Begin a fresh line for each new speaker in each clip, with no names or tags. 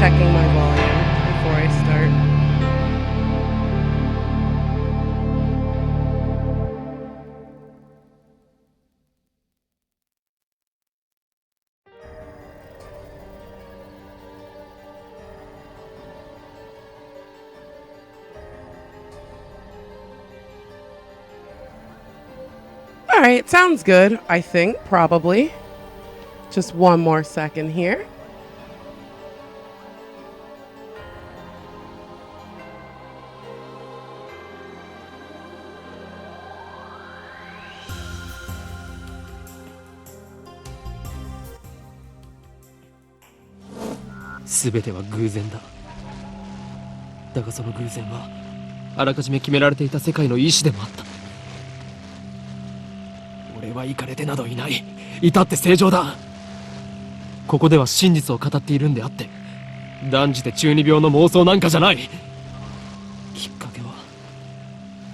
checking my volume before I start. All right, sounds good, I think, probably. Just one more second here.
全ては偶然だ。だがその偶然はあらかじめ決められていた世界の意志でもあった。俺はイカれてなどいない。至って正常だ。ここでは真実を語っているんであって、断じて中二病の妄想なんかじゃない。きっかけは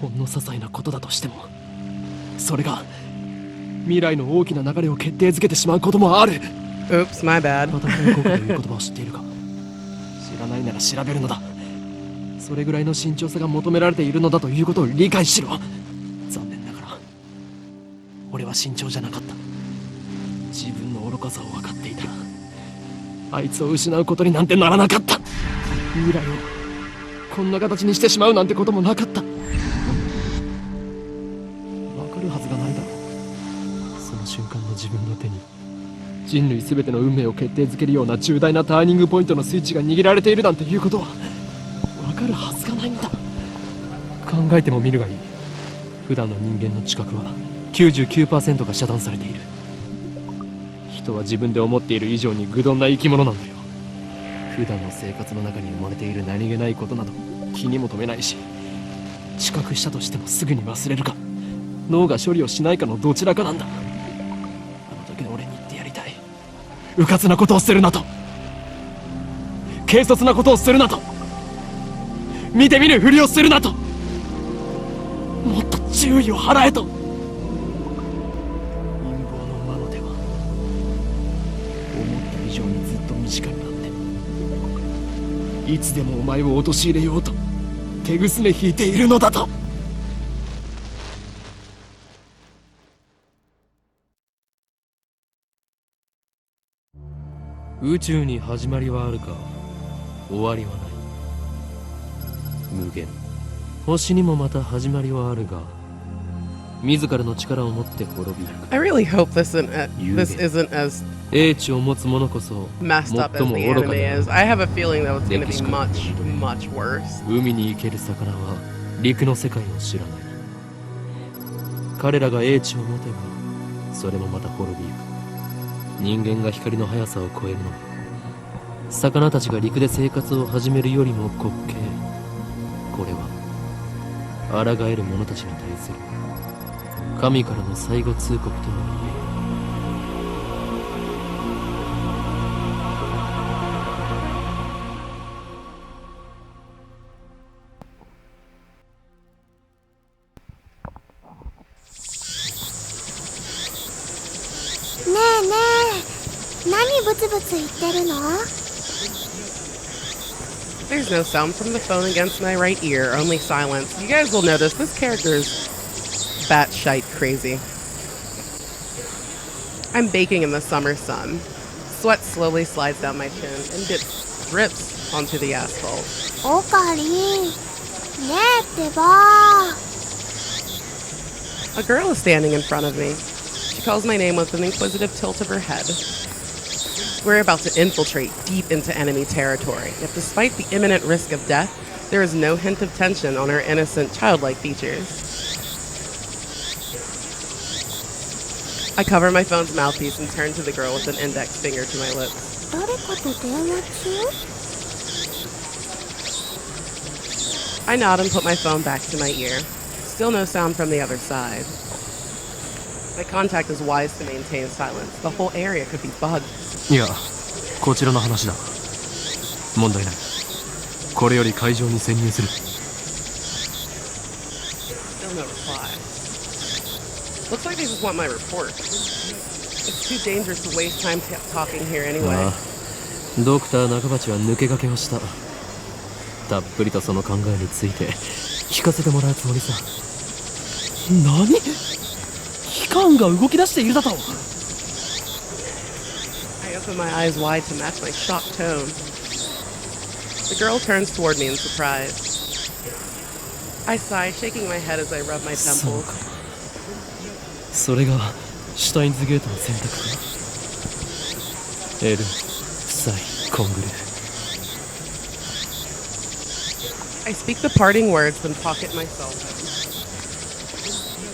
ほんの些細なことだとしても、それが未来の大きな流れを決定づけてしまうこともある。
Oops, my bad.
バタフライ効果という言葉を知っているか。知らないなら調べるのだ。それぐらいの慎重さが求められているのだということを理解しろ。残念ながら俺は慎重じゃなかった。自分の愚かさを分かっていたらあいつを失うことになんてならなかった。未来をこんな形にしてしまうなんてこともなかった。分かるはずがないだろう。その瞬間の自分の手に人類全ての運命を決定づけるような重大なターニングポイントのスイッチが握られているなんていうことは分かるはずがないんだ。考えてもみるがいい。普段の人間の知覚は 99% が遮断されている。人は自分で思っている以上に愚鈍な生き物なんだよ。普段の生活の中に埋もれている何気ないことなど気にも留めないし、知覚したとしてもすぐに忘れるか脳が処理をしないかのどちらかなんだ。あの時の俺に言ってやりたい。迂闊なことをするなと、軽率なことをするなと、見て見ぬふりをするなと、もっと注意を払えと。陰謀の魔の手は思った以上にずっと身近にあって、いつでもお前を陥れようと手ぐすね引いているのだと。宇宙に始まりはあるか、終わりはない。無限。星にもまた始まりはあるが、自らの力を持って滅びる。
I really hope this isn't as
英知を持つ者こそ
messed up as
最も
the
愚か
anime
である。
is. I have a feeling that it's going to be
歴史から
much worse.
海に生ける魚は陸の世界を知らない。彼らが英知を持てばそれもまた滅びゆく。人間が光の速さを超えるのは魚たちが陸で生活を始めるよりも滑稽。これは抗える者たちに対する神からの最後通告とも言える。
ねえねえ、何ブツブツ言ってるの？
There's no sound from the phone against my right ear, only silence. You guys will notice this character is batshite crazy. I'm baking in the summer sun. Sweat slowly slides down my chin and drips onto the asphalt.
おかり、ねえってば。
A girl is standing in front of me. She calls my name with an inquisitive tilt of her head. We're about to infiltrate deep into enemy territory, yet despite the imminent risk of death, there is no hint of tension on her innocent, childlike features. I cover my phone's mouthpiece and turn to the girl with an index finger to my lips.
誰かと電話中？
I nod and put my phone back to my ear. Still no sound from the other side. My contact is wise to maintain silence. The whole area could be bugged.
いや、こちらの話だ。問題ない。これより会場に潜入する。
Still no reply. Looks like they just want my report. It's too dangerous to waste time talking here anyway.
ああ、ドクター中鉢は抜け駆けをした。たっぷりとその考えについて聞かせてもらうつもりさ。何？機関が動き出しているだと。
I open my eyes wide to match my shocked tone. The girl turns toward me in surprise. I sigh, shaking my head as I rub my
そう
temples.
か。それがシュタインズゲートの選択か。L、夫妻、コングル。
I speak the parting words, then pocket my cell phone.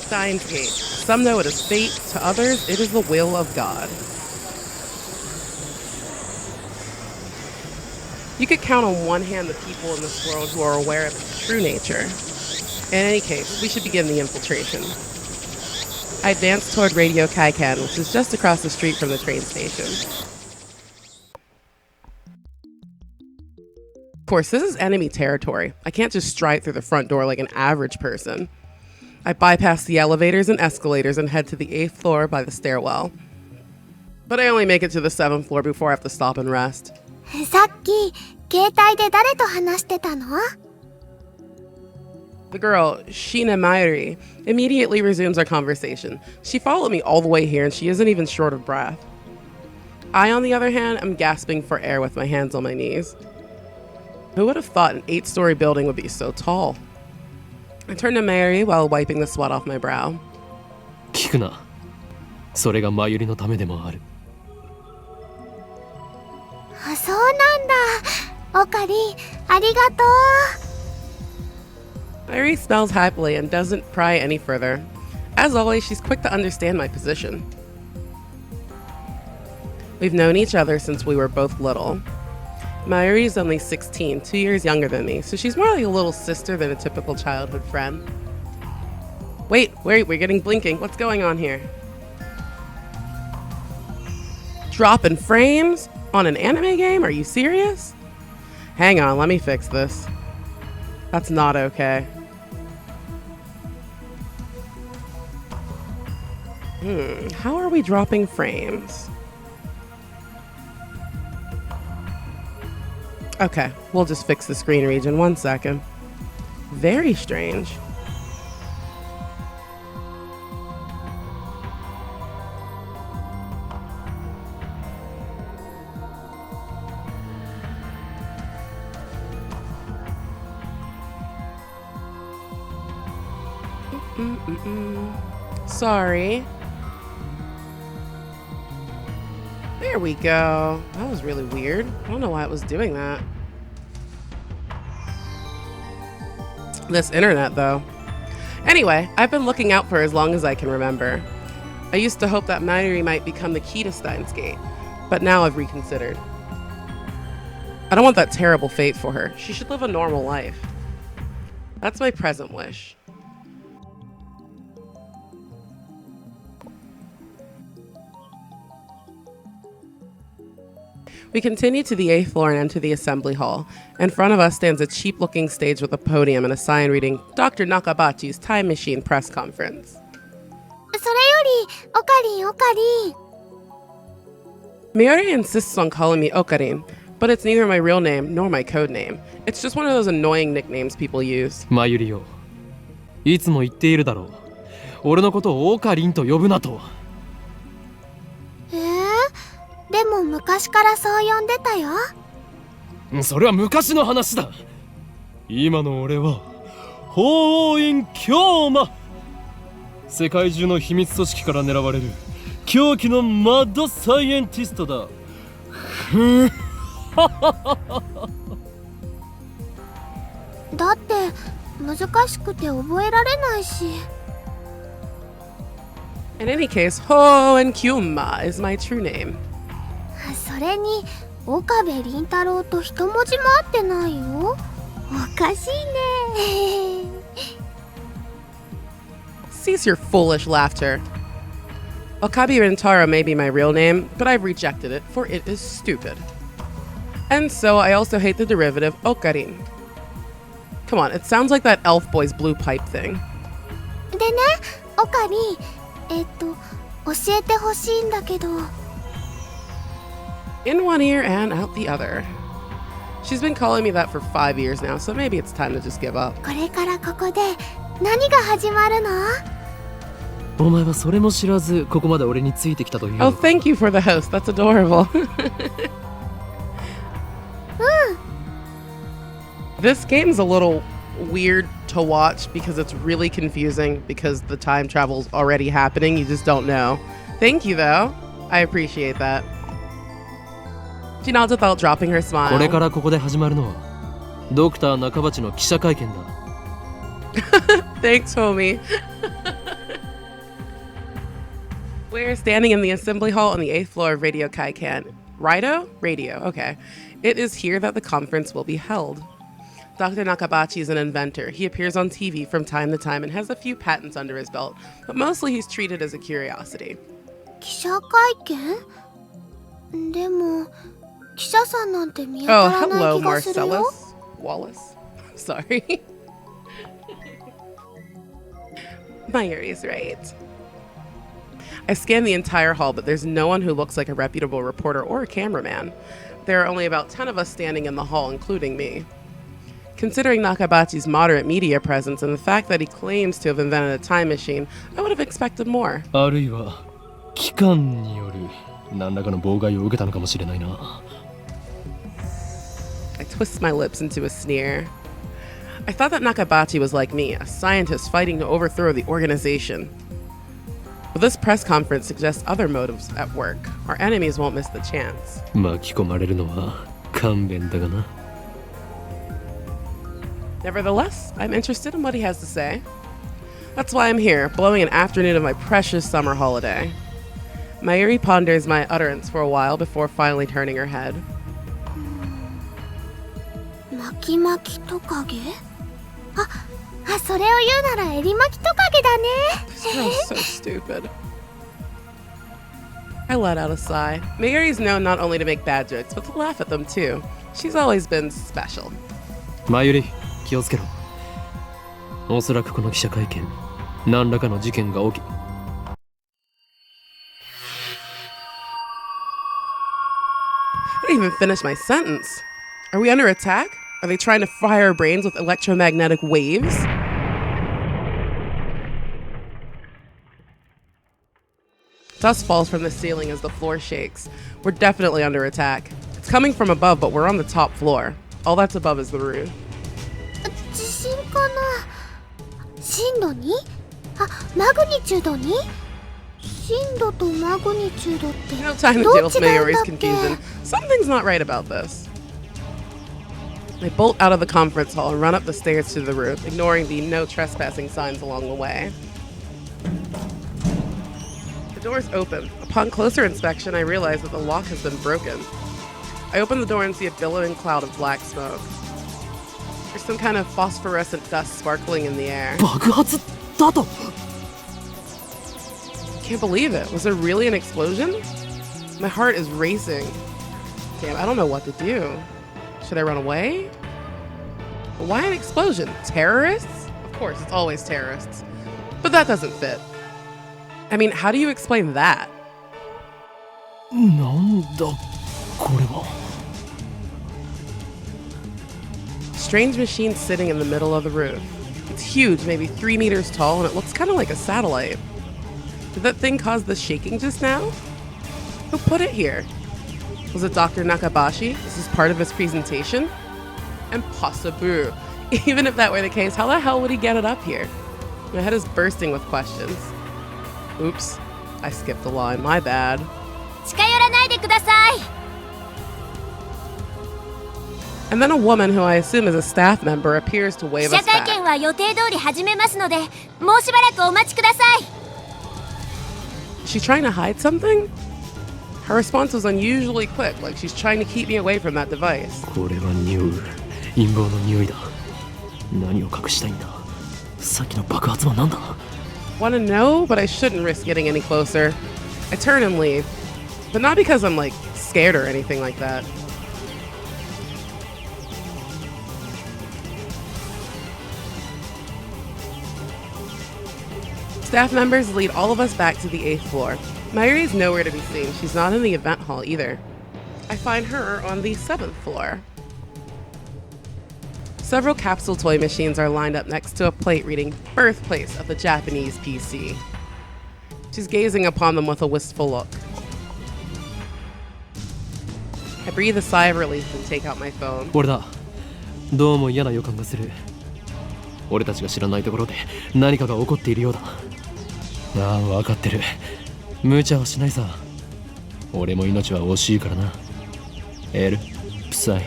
Steins Gate. Some know it is fate, to others, it is the will of God. You could count on one hand the people in this world who are aware of its true nature. In any case, we should begin the infiltration. I advance toward Radio Kaikan, which is just across the street from the train station. Of course, this is enemy territory. I can't just stride through the front door like an average person. I bypass the elevators and escalators and head to the 8th floor by the stairwell. But I only make it to the 7th floor before I have to stop and rest.
さっき携帯で誰と話してたの？
The girl, Sheena Mairi, immediately resumes our conversation. She followed me all the way here and she isn't even short of breath. I, on the other hand, am gasping for air with my hands on my knees. Who would have thought an 8-story building would be so tall? I turn to Mairi while wiping the sweat off my brow.
聞くな。それがマユリのためでもある。
あ、そうなんだ。オカリン、ありがとう。
Mairi smells happily and doesn't pry any further. As always, she's quick to understand my position. We've known each other since we were both little. Mairi is only 16, 2 years younger than me, so she's more like a little sister than a typical childhood friend. Wait, we're getting blinking. What's going on here? Dropping frames? On an anime game? Are you serious? Hang on, let me fix this. That's not okay. How are we dropping frames? Okay, we'll just fix the screen region. 1 second. Very strange. Sorry. There we go. That was really weird. I don't know why it was doing that. This internet, though. Anyway, I've been looking out for her as long as I can remember. I used to hope that Mairi might become the key to Steins Gate, but now I've reconsidered. I don't want that terrible fate for her. She should live a normal life. That's my present wish. We continue to the 8th floor and enter the assembly hall. In front of us stands a cheap-looking stage with a podium and a sign reading, Dr. Nakabachi's Time Machine Press Conference.
それより、オカリン、オカリン。
Miori insists on calling me Okarin, but it's neither my real name nor my code name. It's just one of those annoying nicknames people use.
マユリよ。いつも言っているだろう。俺のことをオカリンと呼ぶなと。
でも昔からそう呼んでたよ。
それは昔の話だ。今の俺は法王院京馬。世界中の秘密組織から狙われる狂気のマッドサイエンティストだ。
だって難しくて覚えられないし。
In any case, Ho and Kyuma is my true name.
それに岡部倫太郎と一文字も合ってないよ。おかしいね。
Cease your foolish laughter. Okabe Rintaro may be my real name, but I've rejected it, for it is stupid. And so I also hate the derivative Okarin. Come on, it sounds like that elf boy's blue pipe thing.
でね、オカリン、教えてほしいんだけど。
In one ear and out the other. She's been calling me that for 5 years now, so maybe it's time to just give up.
これからここで何が始まるの？
お前はそれも知らずここまで俺についてきたというの
Oh,
か。
thank you for the host. That's adorable. This game's a little weird to watch because it's really confusing because the time travel's already happening. You just don't know. Thank you, though. I appreciate that. She nods without dropping her
これか
smile.
らここで始まるのはドクター中鉢の記者会見だ。
Thanks, homie. We're standing in the assembly hall on the 8th floor of Radio Kaikan. Rido? Radio, okay. It is here that the conference will be held. Dr. Nakabachi is an inventor. He appears on TV from time to time and has a few patents under his belt, but mostly he's treated as a curiosity.
記者会見？でも記者さんなんて見当た
Oh,
らない
hello,
気がするよ。
Wallace. Sorry. Mayuri's right. I scan the entire hall, but there's no one who looks like a reputable reporter or a cameraman. There are only about 10 of us standing in the hall, including me. Considering Nakabachi's moderate media presence and the fact that he claims to have invented a time machine, I would have expected more.
あるいは機関による何らかの妨害を受けたのかもしれないな。
I twist my lips into a sneer. I thought that Nakabachi was like me, a scientist fighting to overthrow the organization. But this press conference suggests other motives at work. Our enemies won't miss the chance.
巻き込まれるのは勘弁だがな。
Nevertheless, I'm interested in what he has to say. That's why I'm here, blowing an afternoon of my precious summer holiday. Mayuri ponders my utterance for a while before finally turning her head.
巻き巻きトカゲ？それを言うならエリ巻きトカゲだね。
This girl's so stupid. I let out a sigh. Mayuri's known not only to make bad jokes, but to laugh at them too. She's always been special.
前より気をつけろ。おそらくこの記者会見何らかの事件が起き。
I didn't even finish my sentence. Are we under attack? Are they trying to fry our brains with electromagnetic waves? Dust falls from the ceiling as the floor shakes. We're definitely under attack. It's coming from above, but we're on the top floor. All that's above is the roof.
地震かな？震度 2？ マグニチュード 2？ 震度とマグニチュードって
No time to
ど
deal
っ
with
ちなんだ
Mayuri's
っけ？
confusion. Something's not right about this. I bolt out of the conference hall and run up the stairs to the roof, ignoring the no trespassing signs along the way. The door's open. Upon closer inspection, I realize that the lock has been broken. I open the door and see a billowing cloud of black smoke. There's some kind of phosphorescent dust sparkling in the air.
爆発だと。
Can't believe it. Was there really an explosion? My heart is racing. Damn, I don't know what to do. Should I run away? But why an explosion? Terrorists? Of course, it's always terrorists. But that doesn't fit. I mean, how do you explain that?
なんだこれは。
Strange machine sitting in the middle of the roof. It's huge, maybe 3 meters tall, and it looks kind of like a satellite. Did that thing cause the shaking just now? Who put it here? Was it Dr. Nakabashi? Is this part of his presentation? Impossible. Even if that were the case, how the hell would he get it up here? My head is bursting with questions. Oops, I skipped a line. My bad.
近寄らないでください。
And then a woman who I assume is a staff member appears to
記
wave
者
us
会
back.
見は予定通り始めますので、もうしばらくお待ちください。
Is she trying to hide something? Her response was unusually quick, like she's trying to keep me away from that device.
これは匂う。陰謀の匂いだ。何を隠したいんだ。さっきの爆発は何だ。
Want to know, but I shouldn't risk getting any closer. I turn and leave. But not because I'm like scared or anything like that. Staff members lead all of us back to the 8th floor. Mayuri's nowhere to be seen. She's not in the event hall either. I find her on the 7th floor. Several capsule toy machines are lined up next to a plate reading "Birthplace of the Japanese PC." She's gazing upon them with a wistful look. I breathe a sigh of relief and take out my phone.
俺だ。どうも嫌な予感がする。俺たちが知らないところで何かが起こっているようだ。ああ、分かってる。無茶はしないさ。俺も命は惜しいからな。L、プサイ、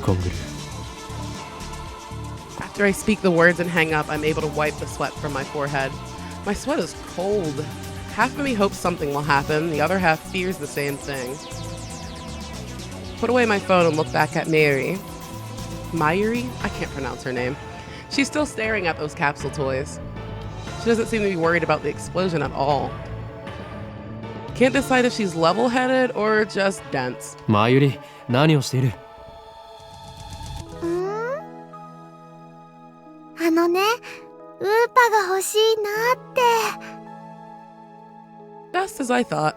コングル。
After I speak the words and hang up, I'm able to wipe the sweat from my forehead. My sweat is cold. Half of me hopes something will happen, the other half fears the same thing. Put away my phone and look back at Mayuri. Mayuri? I can't pronounce her name. She's still staring at those capsule toys. She doesn't seem to be worried about the explosion at all. Can't decide if she's level-headed or just dense.
マユリ、何をしている？
あのね、ウーパが欲しいなって。
Just as I thought.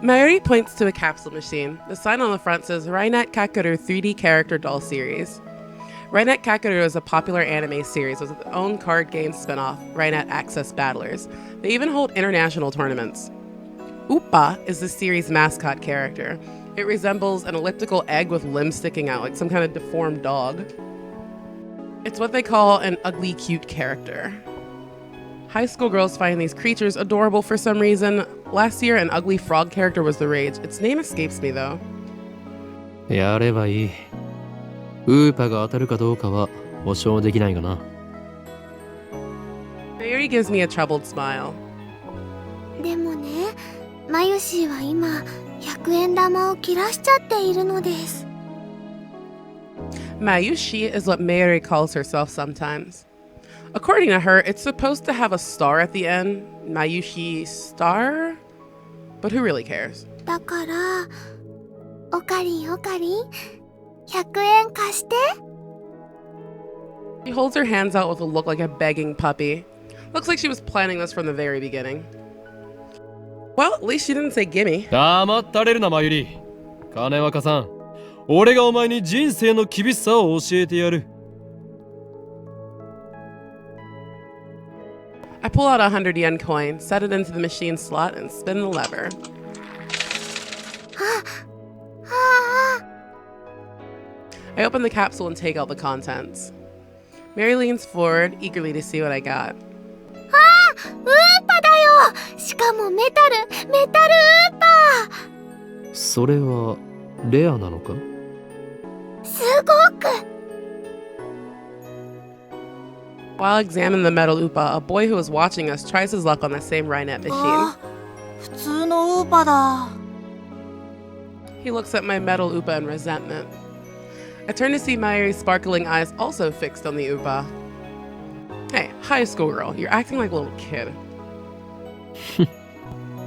Mayuri points to a capsule machine. The sign on the front says Rainet Kakeru 3D Character Doll Series. Rainet Kakeru is a popular anime series with its own card game spin-off, Rainet Access Battlers. They even hold international tournaments. Upa is the series' mascot character. It resembles an elliptical egg with limbs sticking out, like some kind of deformed dog. It's what they call an ugly cute character. High school girls find these creatures adorable for some reason. Last year, an ugly frog character was the rage. Its name escapes me, though.
やればいい。ウーパが当たるかどうかは保証できないがな。
Mayuri gives me a troubled smile.
でもね、マユシーは今、100円玉を切らしちゃっているのです。
Mayushi is what Mayuri calls herself sometimes. According to her, it's supposed to have a star at the end. Mayushi star? But who really cares?
だから、おかりんおかりん、100円貸して。
She holds her hands out with a look like a begging puppy. Looks like she was planning this from the very beginning. Well, at least she didn't say gimme.
黙ったれるな、マユリ。金は貸さん。俺がお前に人生の厳しさを教えてやる。
I pull out a 100 yen coin, set it into the machine slot, and spin the lever. I open the capsule and take out the contents. Mary leans forward, eagerly to see what I got.
ウーパだよ。しかもメタルウーパ。
それはレアなのか？
すごく。
While examining the metal Upa, a boy who is watching us tries his luck on the same Rainet machine.
普通のウーパだ。
He looks at my metal Upa in resentment. I turn to see Mayuri's sparkling eyes also fixed on the Upa. Hey, high school girl, you're acting like a little kid.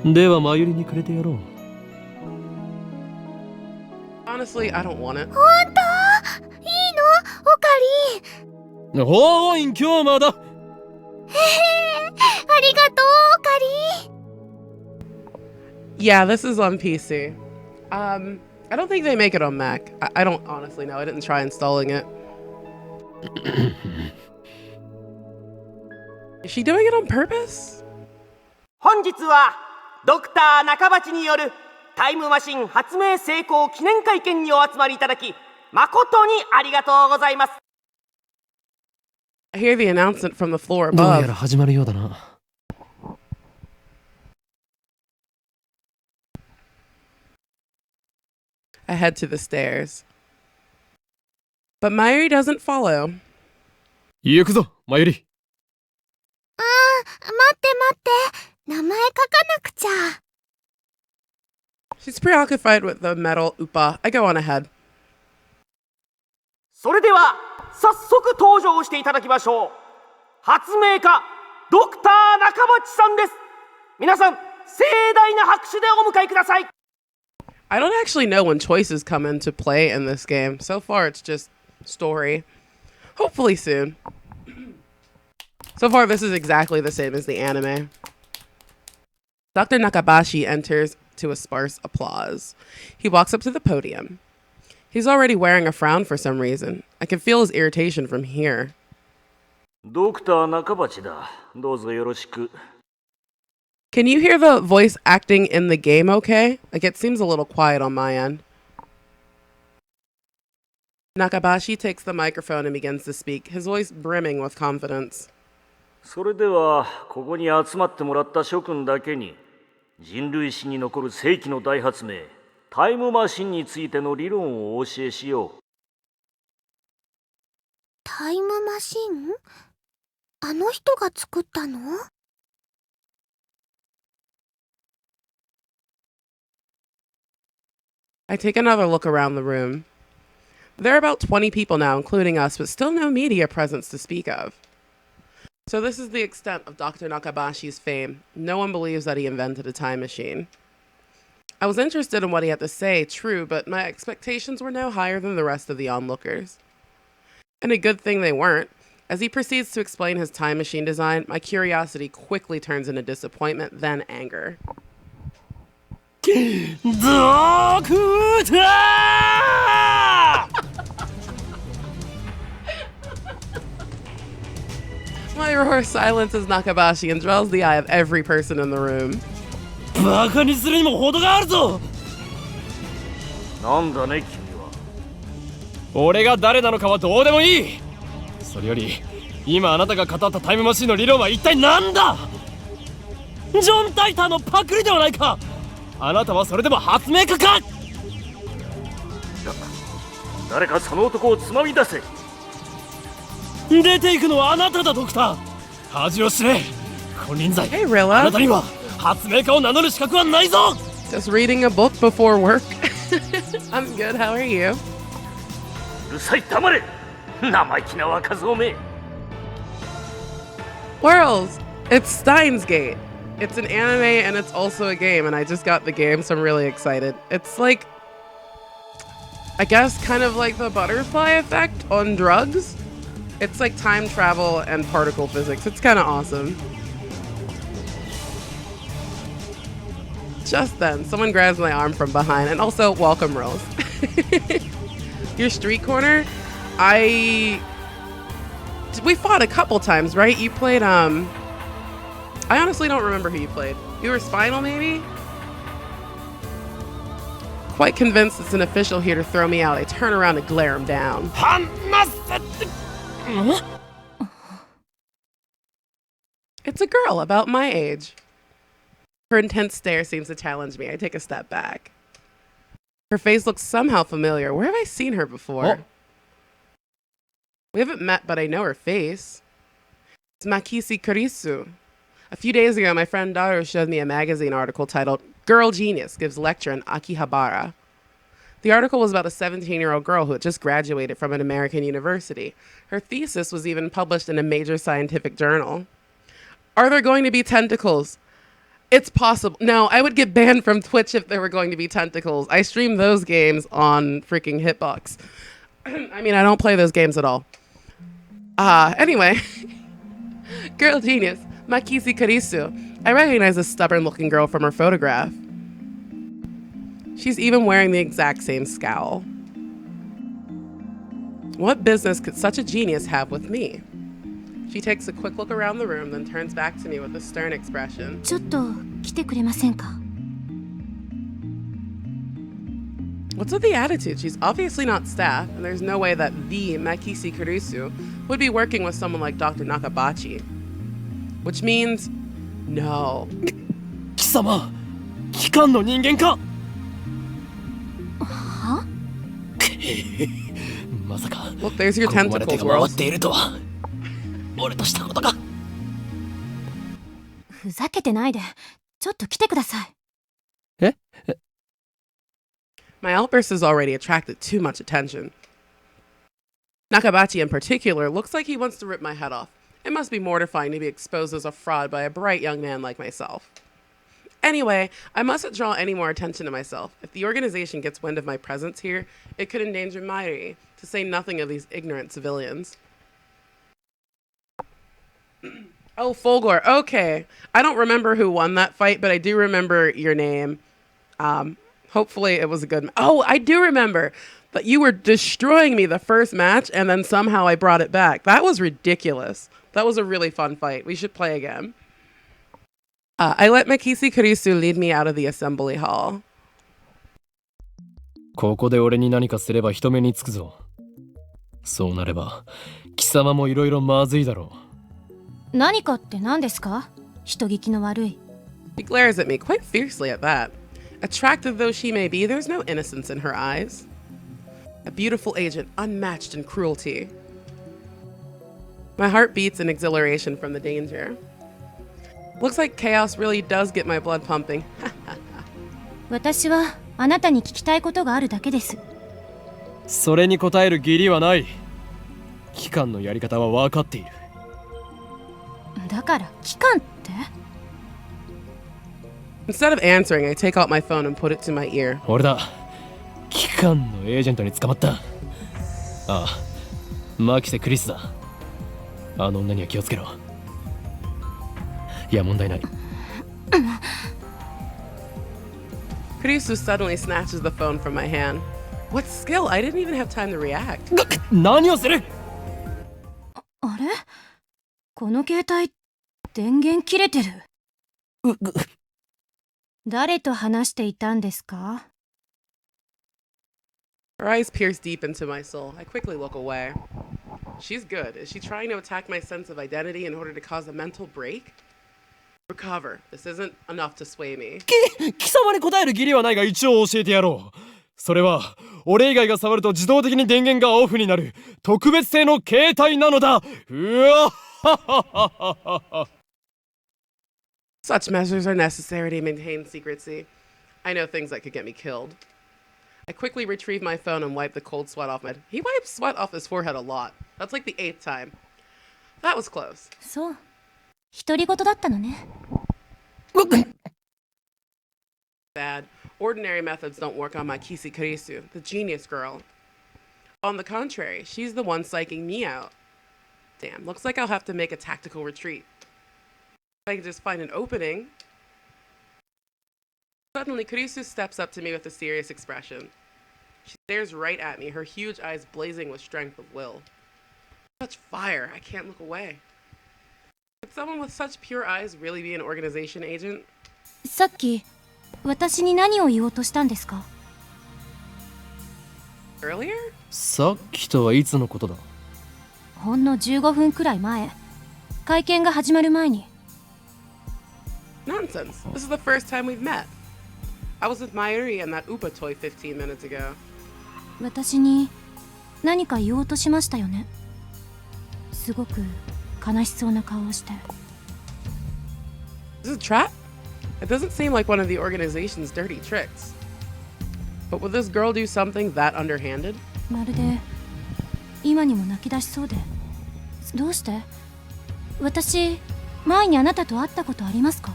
ではマユリにくれてやろう。
Honestly, I don't want it.
本当？いいの？おかりん。
おーい、今日まだ。
ありがとう、おかりん。
Yeah, this is on PC. I don't think they make it on Mac. I don't honestly know. I didn't try installing it. Is she doing it on purpose?
本日はドクター中鉢によるタイムマシン発明成功記念会見にお集まりいただき誠にありがとうございます。
I hear the announcement from the floor
どうや
above.
ら始まるようだな。
I head to the stairs. But Mayuri doesn't follow.
行くぞ、マユリ。
待って待って。名前書かなくちゃ。
She's preoccupied with the metal Upa. I go on ahead.
それでは早速登場していただきましょう。発明家ドクター中鉢さんです。皆さん盛大な拍手でお迎えください。
I don't actually know when choices come into play in this game. So far, it's just story. Hopefully soon. So far, this is exactly the same as the anime. Dr. Nakabashi enters to a sparse applause. He walks up to the podium. He's already wearing a frown for some reason. I can feel his irritation from here.
ドクター中鉢だ。どうぞよろしく。
Can you hear the voice acting in the game okay? Like, it seems a little quiet on my end. Nakabashi takes the microphone and begins to speak, his voice brimming with confidence.
それではここに集まってもらった諸君だけに人類史に残る世紀の大発明タイムマシンについての理論をお教えしよう。
タイムマシン？あの人が作ったの？
I take another look around the room. There are about 20 people now, including us, but still no media presence to speak of. So this is the extent of Dr. Nakabashi's fame. No one believes that he invented a time machine. I was interested in what he had to say, true, but my expectations were no higher than the rest of the onlookers. And a good thing they weren't. As he proceeds to explain his time machine design, my curiosity quickly turns into disappointment, then anger. My roar silences Nakabashi and draws the eye of every person in the room.
バカにするにも程があるぞ。
なんだね君は。
俺が誰なのかはどうでもいい。それより今あなたが語ったタイムマシンの理論は一体何だ。ジョン・タイターのパクリではないか。あなたはそれでも発明家か。
誰かその男をつまみ出せ。
出ていくのはあなただドクター。恥を知れ。金輪際。
Hey
あ
Rilla.
なたには発明家を名乗る資格はないぞ。
Just reading a book before work. I'm good, how are you?
うるさい黙れ。生意気な若造め。
Worlds! It's Steins Gate. It's an anime and it's also a game, and I just got the game, so I'm really excited. It's like, I guess, kind of like the butterfly effect on drugs. It's like time travel and particle physics. It's kind of awesome. Just then, someone grabs my arm from behind, and also, welcome, Rose. Your street corner? We fought a couple times, right? You played, I honestly don't remember who you played. You were Spinal, maybe? Quite convinced it's an official here to throw me out, I turn around and glare him down. It's a girl about my age. Her intense stare seems to challenge me. I take a step back. Her face looks somehow familiar. Where have I seen her before?
Oh.
We haven't met, but I know her face. It's Makisi Kurisu. A few days ago, my friend Daru showed me a magazine article titled Girl Genius Gives Lecture in Akihabara. The article was about a 17-year-old girl who had just graduated from an American university. Her thesis was even published in a major scientific journal. Are there going to be tentacles? It's possible. No, I would get banned from Twitch if there were going to be tentacles. I stream those games on freaking Hitbox. I mean, I don't play those games at all. Anyway. Girl Genius, Makisi Kurisu. I recognize this stubborn-looking girl from her photograph. She's even wearing the exact same scowl. What business could such a genius have with me? She takes a quick look around the room, then turns back to me with a stern expression.
ちょっと来てくれませんか？
What's with the attitude? She's obviously not staff, and there's no way that the Makisi Kurisu would be working with someone like Dr. Nakabachi. Which means, no.
貴様、機関の人間か。
は？
まさか。
Look, there's your
ここまで手
tentacles,
が回
World.
っているとは。俺としたことか。
ふざけてないで。ちょっと来てください。
え？
My outburst has already attracted too much attention. Nakabachi in particular looks like he wants to rip my head off. It must be mortifying to be exposed as a fraud by a bright young man like myself. Anyway, I mustn't draw any more attention to myself. If the organization gets wind of my presence here, it could endanger Mairi, to say nothing of these ignorant civilians. Oh, Fulgor. Okay. I don't remember who won that fight, but I do remember your name. Hopefully it was a good. Oh, I do remember that you were destroying me the first match, and then somehow I brought it back. That was ridiculous. That was a really fun fight. We should play again. I let Makisi Kurisu lead me out of the assembly hall.
ここで俺に何かすれば人目につくぞ。そうなれば貴様もいろいろまずいだろう。
何かって何ですか？人聞きの悪い。
She glares at me quite fiercely at that. Attractive though she may be, there's no innocence in her eyes. A beautiful agent, unmatched in cruelty. My heart beats in exhilaration from the danger. Looks like chaos really does get my blood pumping.
私はあなたに聞きたいことがあるだけです。
それに答える義理はない。機関のやり方は分かっている。
だから機関って？
Instead of answering, I take out my phone and put it to my ear.
俺だ。機関のエージェントに捕まった。ああ、マキセ・クリスだ。あの女には気をつけろ。いや、問題ない。
Kurisu suddenly snatches the phone from my hand. What skill? I didn't even have time to react.
何をする？
あれ？この携帯電源切れてる。誰と話していたんですか？
Her eyes pierce deep into my soul. I quickly look away. She's good. Is she trying to attack my sense of identity in order to cause a mental break? Recover. This isn't enough to sway me.
貴様に答える義理はないが一応教えてやろう。それは俺以外が触ると自動的に電源がオフになる特別製の携帯なのだ。うわっ
Such measures are necessary to maintain secrecy. I know things that could get me killed. I quickly retrieve my phone and wipe the cold sweat off my head. He wipes sweat off his forehead a lot. That's like the 8th time. That was close.
そう。独り言だったのね。
Bad. Ordinary methods don't work on my Kisi Kurisu, the genius girl. On the contrary, she's the one psyching me out. Damn, looks like I'll have to make a tactical retreat. If I can just find an opening. Suddenly, Kurisu steps up to me with a serious expression. She stares right at me, her huge eyes blazing with strength of will. Such fire, I can't look away. Could someone with such pure eyes really be an organization agent?
さっき私に何を言おうとしたんですか？
Earlier?
さっきとはいつのことだ？
ほんの15分くらい前。会見が始まる前に。
Nonsense. This is the first time we've met. I was with Mayuri and that Upa toy 15 minutes ago.
私に何か言おうとしましたよね。すごく悲しそうな顔をして。
Is this a trap? It doesn't seem like one of the organization's dirty tricks. But would this girl do something that underhanded?
まるで今にも泣き出しそうで。どうして？私、前にあなたと会ったことありますか？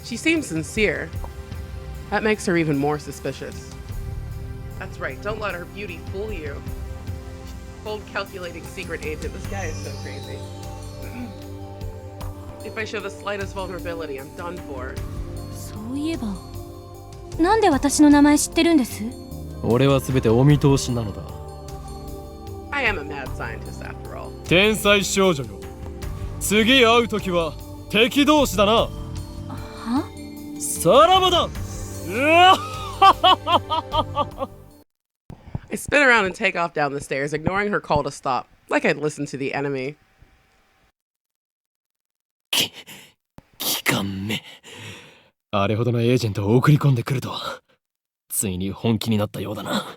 She seems sincere. That makes her even more suspicious. That's right, don't let her beauty fool you. Cold, calculating secret agent. This guy is so crazy. If I show the slightest vulnerability, I'm done for.
そういえば、なんで私の名前知ってるんです？
俺は全てお見通しなのだ。
I am a mad scientist after all.
天才少女よ。次会うときは敵同士だな。
は？
さらばだ。うわ
I spin around and take off down the stairs, ignoring her call to stop, like I'd listened to the enemy.
機関目。あれほどのエージェントを送り込んでくるとは。ついに本気になったようだな。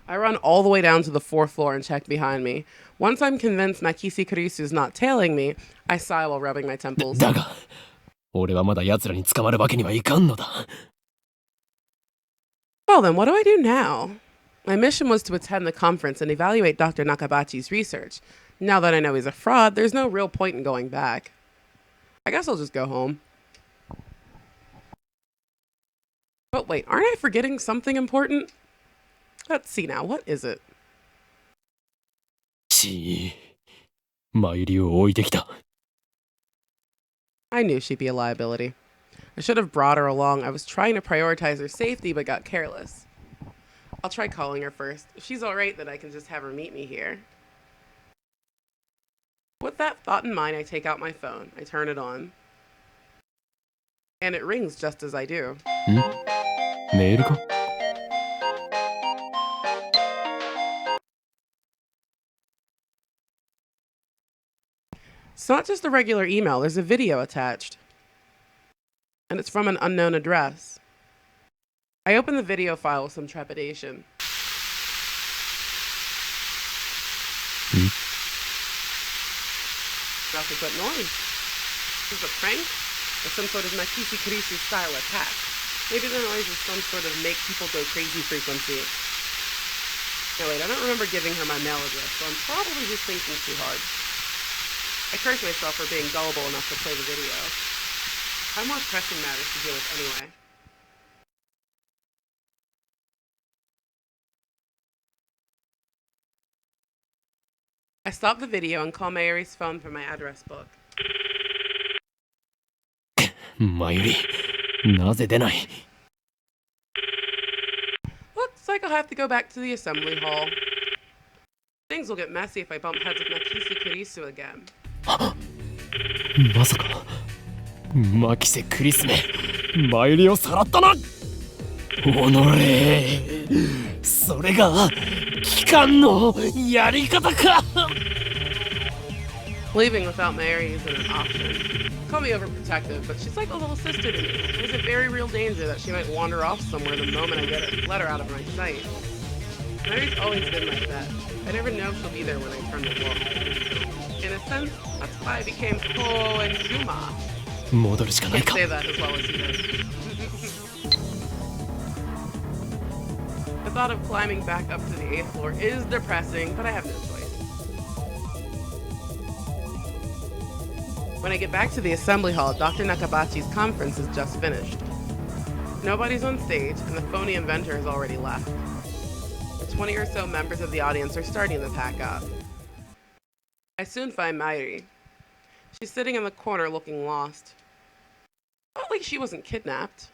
I run all the way down to the 4th floor and check behind me. Once I'm convinced Nakisi Kurisu's not tailing me, I sigh while rubbing my temples.
だが、俺はまだ奴らに捕まるわけにはいかんのだ。
Well then, what do I do now? My mission was to attend the conference and evaluate Dr. Nakabachi's research. Now that I know he's a fraud, there's no real point in going back. I guess I'll just go home. But wait, aren't I forgetting something important? Let's see now, what is it?
マユリを置いてきた。
I knew she'd be a liability. I should have brought her along. I was trying to prioritize her safety, but got careless. I'll try calling her first. If she's alright, then I can just have her meet me here. With that thought in mind, I take out my phone. I turn it on. And it rings just as I do.
メールか
It's not just a regular email, there's a video attached. And it's from an unknown address. I open the video file with some trepidation. That's a good noise. Is this a prank? Or some sort of Makisi Kurisu style attack? Maybe the noise is some sort of make people go crazy frequency. No, wait, I don't remember giving her my mail address, so I'm probably just thinking too hard. I curse myself for being gullible enough to play the video. I have more pressing matters to deal with anyway. I stop the video and call Mayuri's phone from my address book.
マユリ、なぜ出ない
Looks like I'll have to go back to the assembly hall. Things will get messy if I bump heads with Makisi Kurisu again.
まさかマキセクリスメマユリをさらったなおのれそれが機関のやり方か
Leaving without Mayuri isn't an option. Call me overprotective, but she's like a little sister to me. There's a very real danger that she might wander off somewhere the moment I let her out of my sight. Mayuri's always been like that. I never know if she'll be there when I turn to look. In a sense, that's why I became Ko and Shuma.
戻るしかない
Can't
か
say that as well as he does. The thought of climbing back up to the 8th floor is depressing, but I have no choice. When I get back to the assembly hall, Dr. Nakabachi's conference is just finished. Nobody's on stage, and the phony inventor has already left. The 20 or so members of the audience are starting to pack up. I soon find Mayuri. She's sitting in the corner looking lost. Not like she wasn't kidnapped.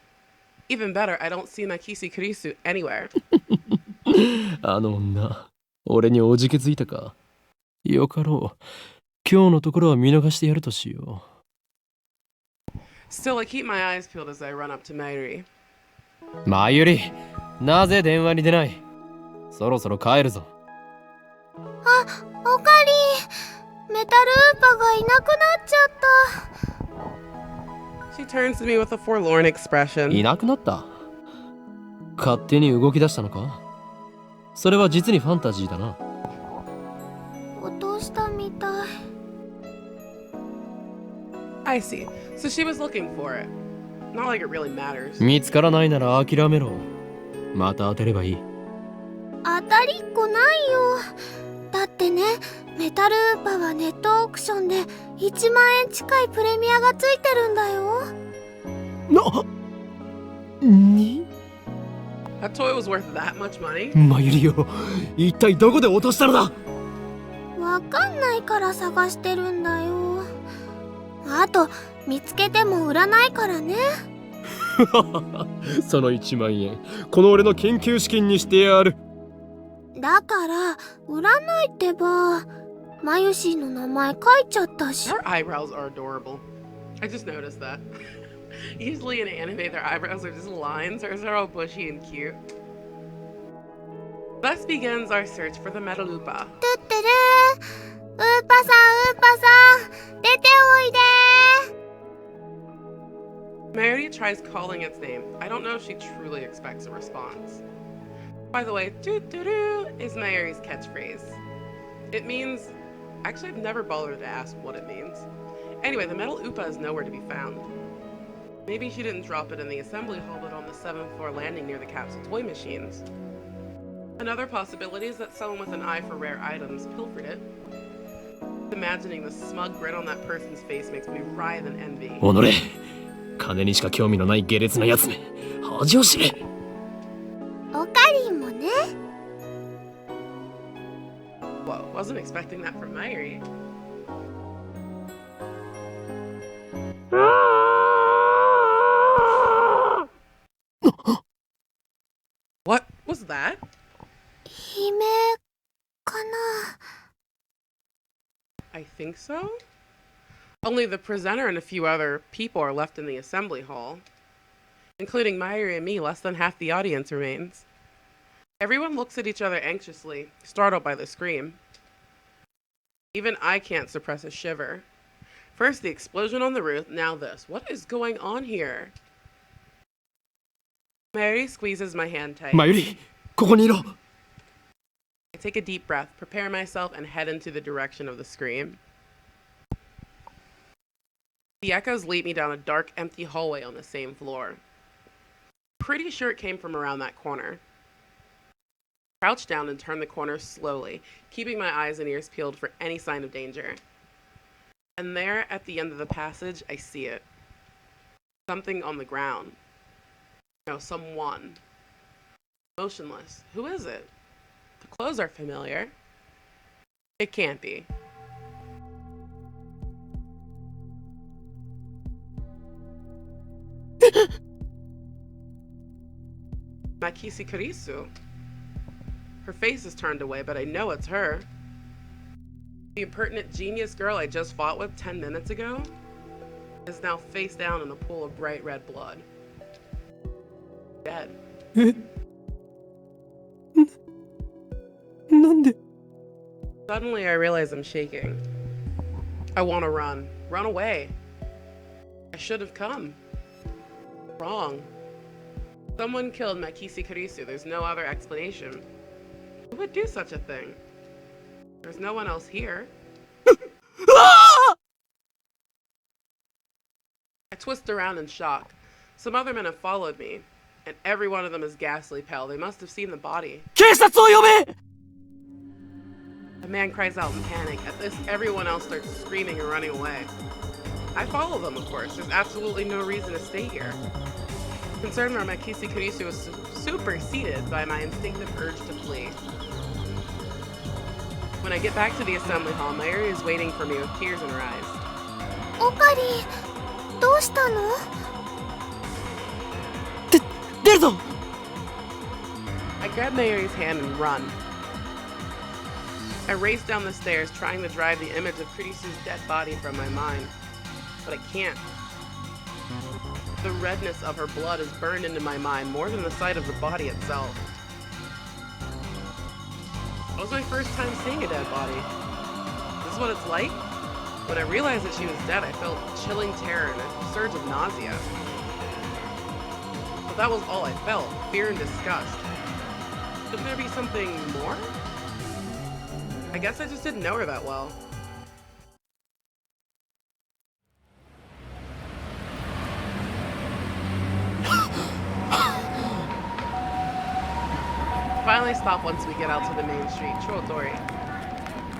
Even better, I don't see Makisi Kurisu anywhere.
あの女俺におじけづいたかよかろう今日のところは見逃してやるとしよう
Still, I keep my eyes peeled as I run up to Mayuri.
マユリなぜ電話に出ないそろそろ帰るぞ
あ、おかりメタルウーパがいなくなっちゃった
She turns to me with a forlorn expression.
いなくなった勝手に動き出したのかそれは実にファンタジーだな
落としたみたい
I see. So she was looking for it. Not like it really matters.
見つからないなら諦めろまた当てればいい
当たりっこないよだってねメタルウーパはネットオークションで1万円近いプレミアがついてるんだよ
に
That toy was worth that much money?
マユリを一体どこで落としたのだ
わかんないから探してるんだよあと見つけても売らないからね
その1万円この俺の研究資金にしてやる
だから売らないってばマユシーの名前書いちゃったし
Her eyebrows are adorable. I just noticed that. Usually in anime, their eyebrows are just lines, hers are all bushy and cute. Thus begins our search for the Metalupa.
トゥットゥルーウーパさん出ておいで
Mayuri tries calling its name. I don't know if she truly expects a response. By the way, doo-doo-doo is Mayuri's catchphrase. It means... Actually, I've never bothered to ask what it means. Anyway, the metal Upa is nowhere to be found. Maybe she didn't drop it in the assembly hall, but on the 7th floor landing near the capsule toy machines. Another possibility is that someone with an eye for rare items pilfered it. Imagining the smug grin on that person's face makes me writhe in envy.
おのれ金にしか興味のない下劣なやつめ恥を知れ
おかりんもね
Whoa, wasn't expecting that from Mayuri. was that?
悲鳴かな。
I think so. Only the presenter and a few other people are left in the assembly hall. Including Mayuri and me, less than half the audience remains. Everyone looks at each other anxiously, startled by the scream. Even I can't suppress a shiver. First the explosion on the roof, now this. What is going on here? Mayuri squeezes my hand tight.
マユリ、ここにいろ。
I take a deep breath, prepare myself, and head into the direction of the scream. The echoes lead me down a dark, empty hallway on the same floor. Pretty sure it came from around that corner. Crouch down and turn the corner slowly, keeping my eyes and ears peeled for any sign of danger. And there, at the end of the passage, I see it. Something on the ground. No, someone. Motionless. Who is it? The clothes are familiar. It can't be. Makisi Kurisu. Her face is turned away, but I know it's her. The impertinent genius girl I just fought with 10 minutes ago is now face down in a pool of bright red blood. Dead.
なんで
Suddenly I realize I'm shaking. I want to run. Run away. I should have come. Wrong. Someone killed Makisi Kurisu. There's no other explanation. Who would do such a thing? There's no one else here. I twist around in shock. Some other men have followed me, and every one of them is ghastly pale. They must have seen the body.
警察を呼べ
A man cries out in panic. At this, everyone else starts screaming and running away. I follow them, of course. There's absolutely no reason to stay here. Concerned where Makisi Kurisu was superseded by my instinctive urge to flee. When I get back to the assembly hall, Mayuri is waiting for me with tears in her eyes.
オカリ、どうしたの？
出るぞ
I grab Mayuri's hand and run. I race down the stairs, trying to drive the image of Kurisu's dead body from my mind. But I can't. The redness of her blood is burned into my mind more than the sight of the body itself. It was my first time seeing a dead body. This is what it's like? When I realized that she was dead, I felt chilling terror and a surge of nausea. But that was all I felt, fear and disgust. Couldn't there be something more? I guess I just didn't know her that well. Finally stop once we get out to the main street, Chotori.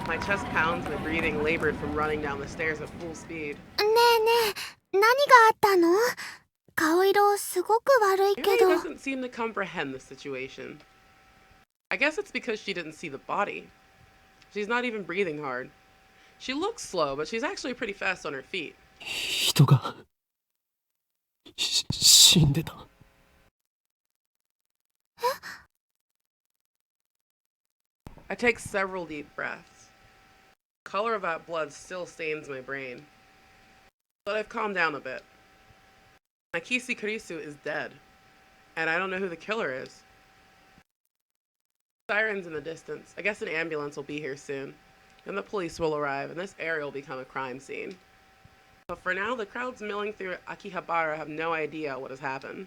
My chest pounds, my breathing labored from running down the stairs at full speed.
ねえねえ、何があったの？顔色すごく悪いけ
Yuri
ど。
doesn't seem to comprehend the situation. I guess it's because she didn't see the body. She's not even breathing hard. She looks slow, but she's actually pretty fast on her feet.
人が死んでた
I take several deep breaths. The color of that blood still stains my brain. But I've calmed down a bit. Makisi Kurisu is dead, and I don't know who the killer is. Sirens in the distance. I guess an ambulance will be here soon. Then the police will arrive, and this area will become a crime scene. But for now, the crowds milling through Akihabara have no idea what has happened.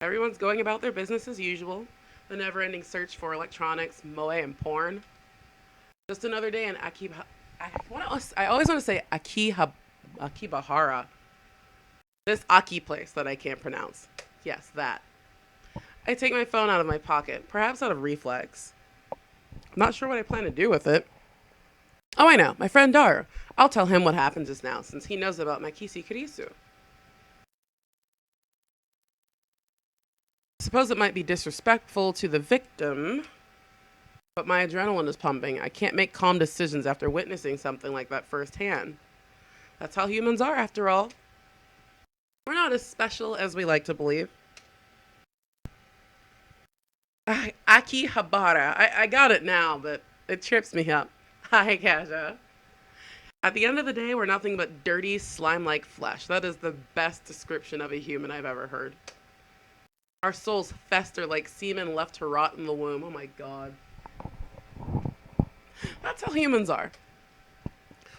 Everyone's going about their business as usual. The never-ending search for electronics, moe, and porn. Just another day in I always want to say Akibahara. This Aki place that I can't pronounce. Yes, that. I take my phone out of my pocket, perhaps out of reflex. I'm not sure what I plan to do with it. Oh, I know. My friend Daru. I'll tell him what happened just now, since he knows about Makisi Kurisu. I suppose it might be disrespectful to the victim, but my adrenaline is pumping. I can't make calm decisions after witnessing something like that firsthand. That's how humans are, after all. We're not as special as we like to believe. Akihabara. I got it now, but it trips me up. Hi, Kaja. At the end of the day, we're nothing but dirty, slime-like flesh. That is the best description of a human I've ever heard. Our souls fester like semen left to rot in the womb. Oh my god. That's how humans are.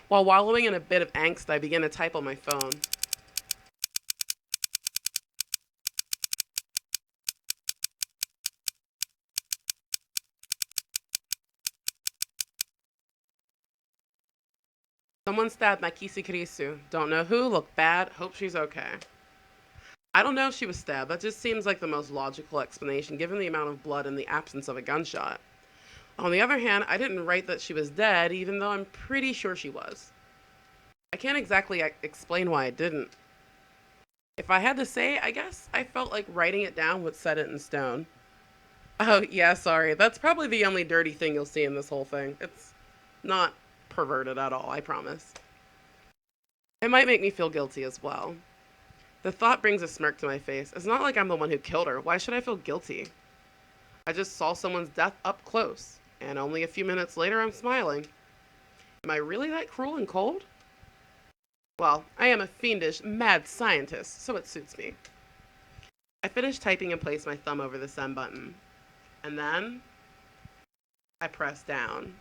While wallowing in a bit of angst, I begin to type on my phone. Someone stabbed my Kisikirisu. Don't know who, look bad, hope she's okay. I don't know if she was stabbed. That just seems like the most logical explanation given the amount of blood and the absence of a gunshot. On the other hand, I didn't write that she was dead, even though I'm pretty sure she was. I can't exactly explain why I didn't. If I had to say, I guess I felt like writing it down would set it in stone. Oh, yeah, sorry. That's probably the only dirty thing you'll see in this whole thing. It's not perverted at all, I promise. It might make me feel guilty as well. The thought brings a smirk to my face. It's not like I'm the one who killed her. Why should I feel guilty? I just saw someone's death up close, and only a few minutes later I'm smiling. Am I really that cruel and cold? Well, I am a fiendish, mad scientist, so it suits me. I finish typing and place my thumb over the send button. And then I press down.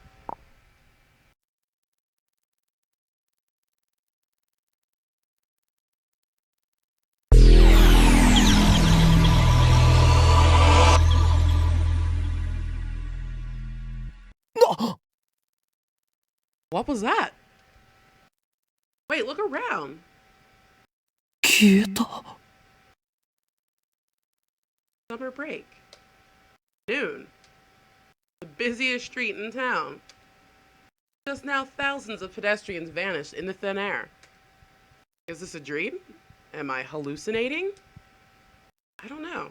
What was that? Wait, look around.
消えた。
Summer break. Noon. The busiest street in town. Just now, thousands of pedestrians vanished into thin air. Is this a dream? Am I hallucinating? I don't know.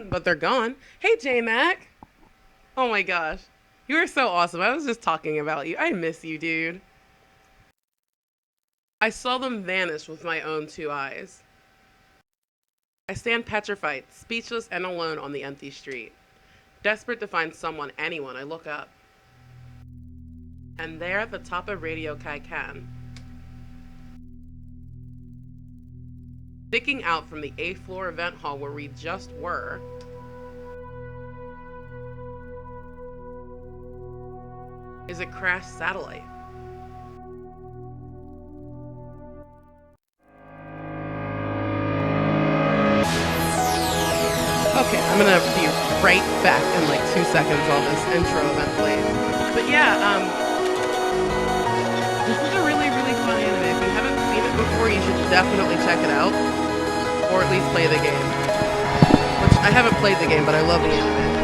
But they're gone. Hey, J-Mac. Oh my gosh. You are so awesome. I was just talking about you. I miss you, dude. I saw them vanish with my own two eyes. I stand petrified, speechless and alone on the empty street. Desperate to find someone, anyone, I look up. And there at the top of Radio Kaikan, sticking out from the 8th floor event hall where we just were, is a crashed satellite. Okay, I'm gonna be right back in like 2 seconds while this intro event plays. But yeah, this is a really, really fun anime. If you haven't seen it before, you should definitely check it out. Or at least play the game. Which, I haven't played the game, but I love the anime.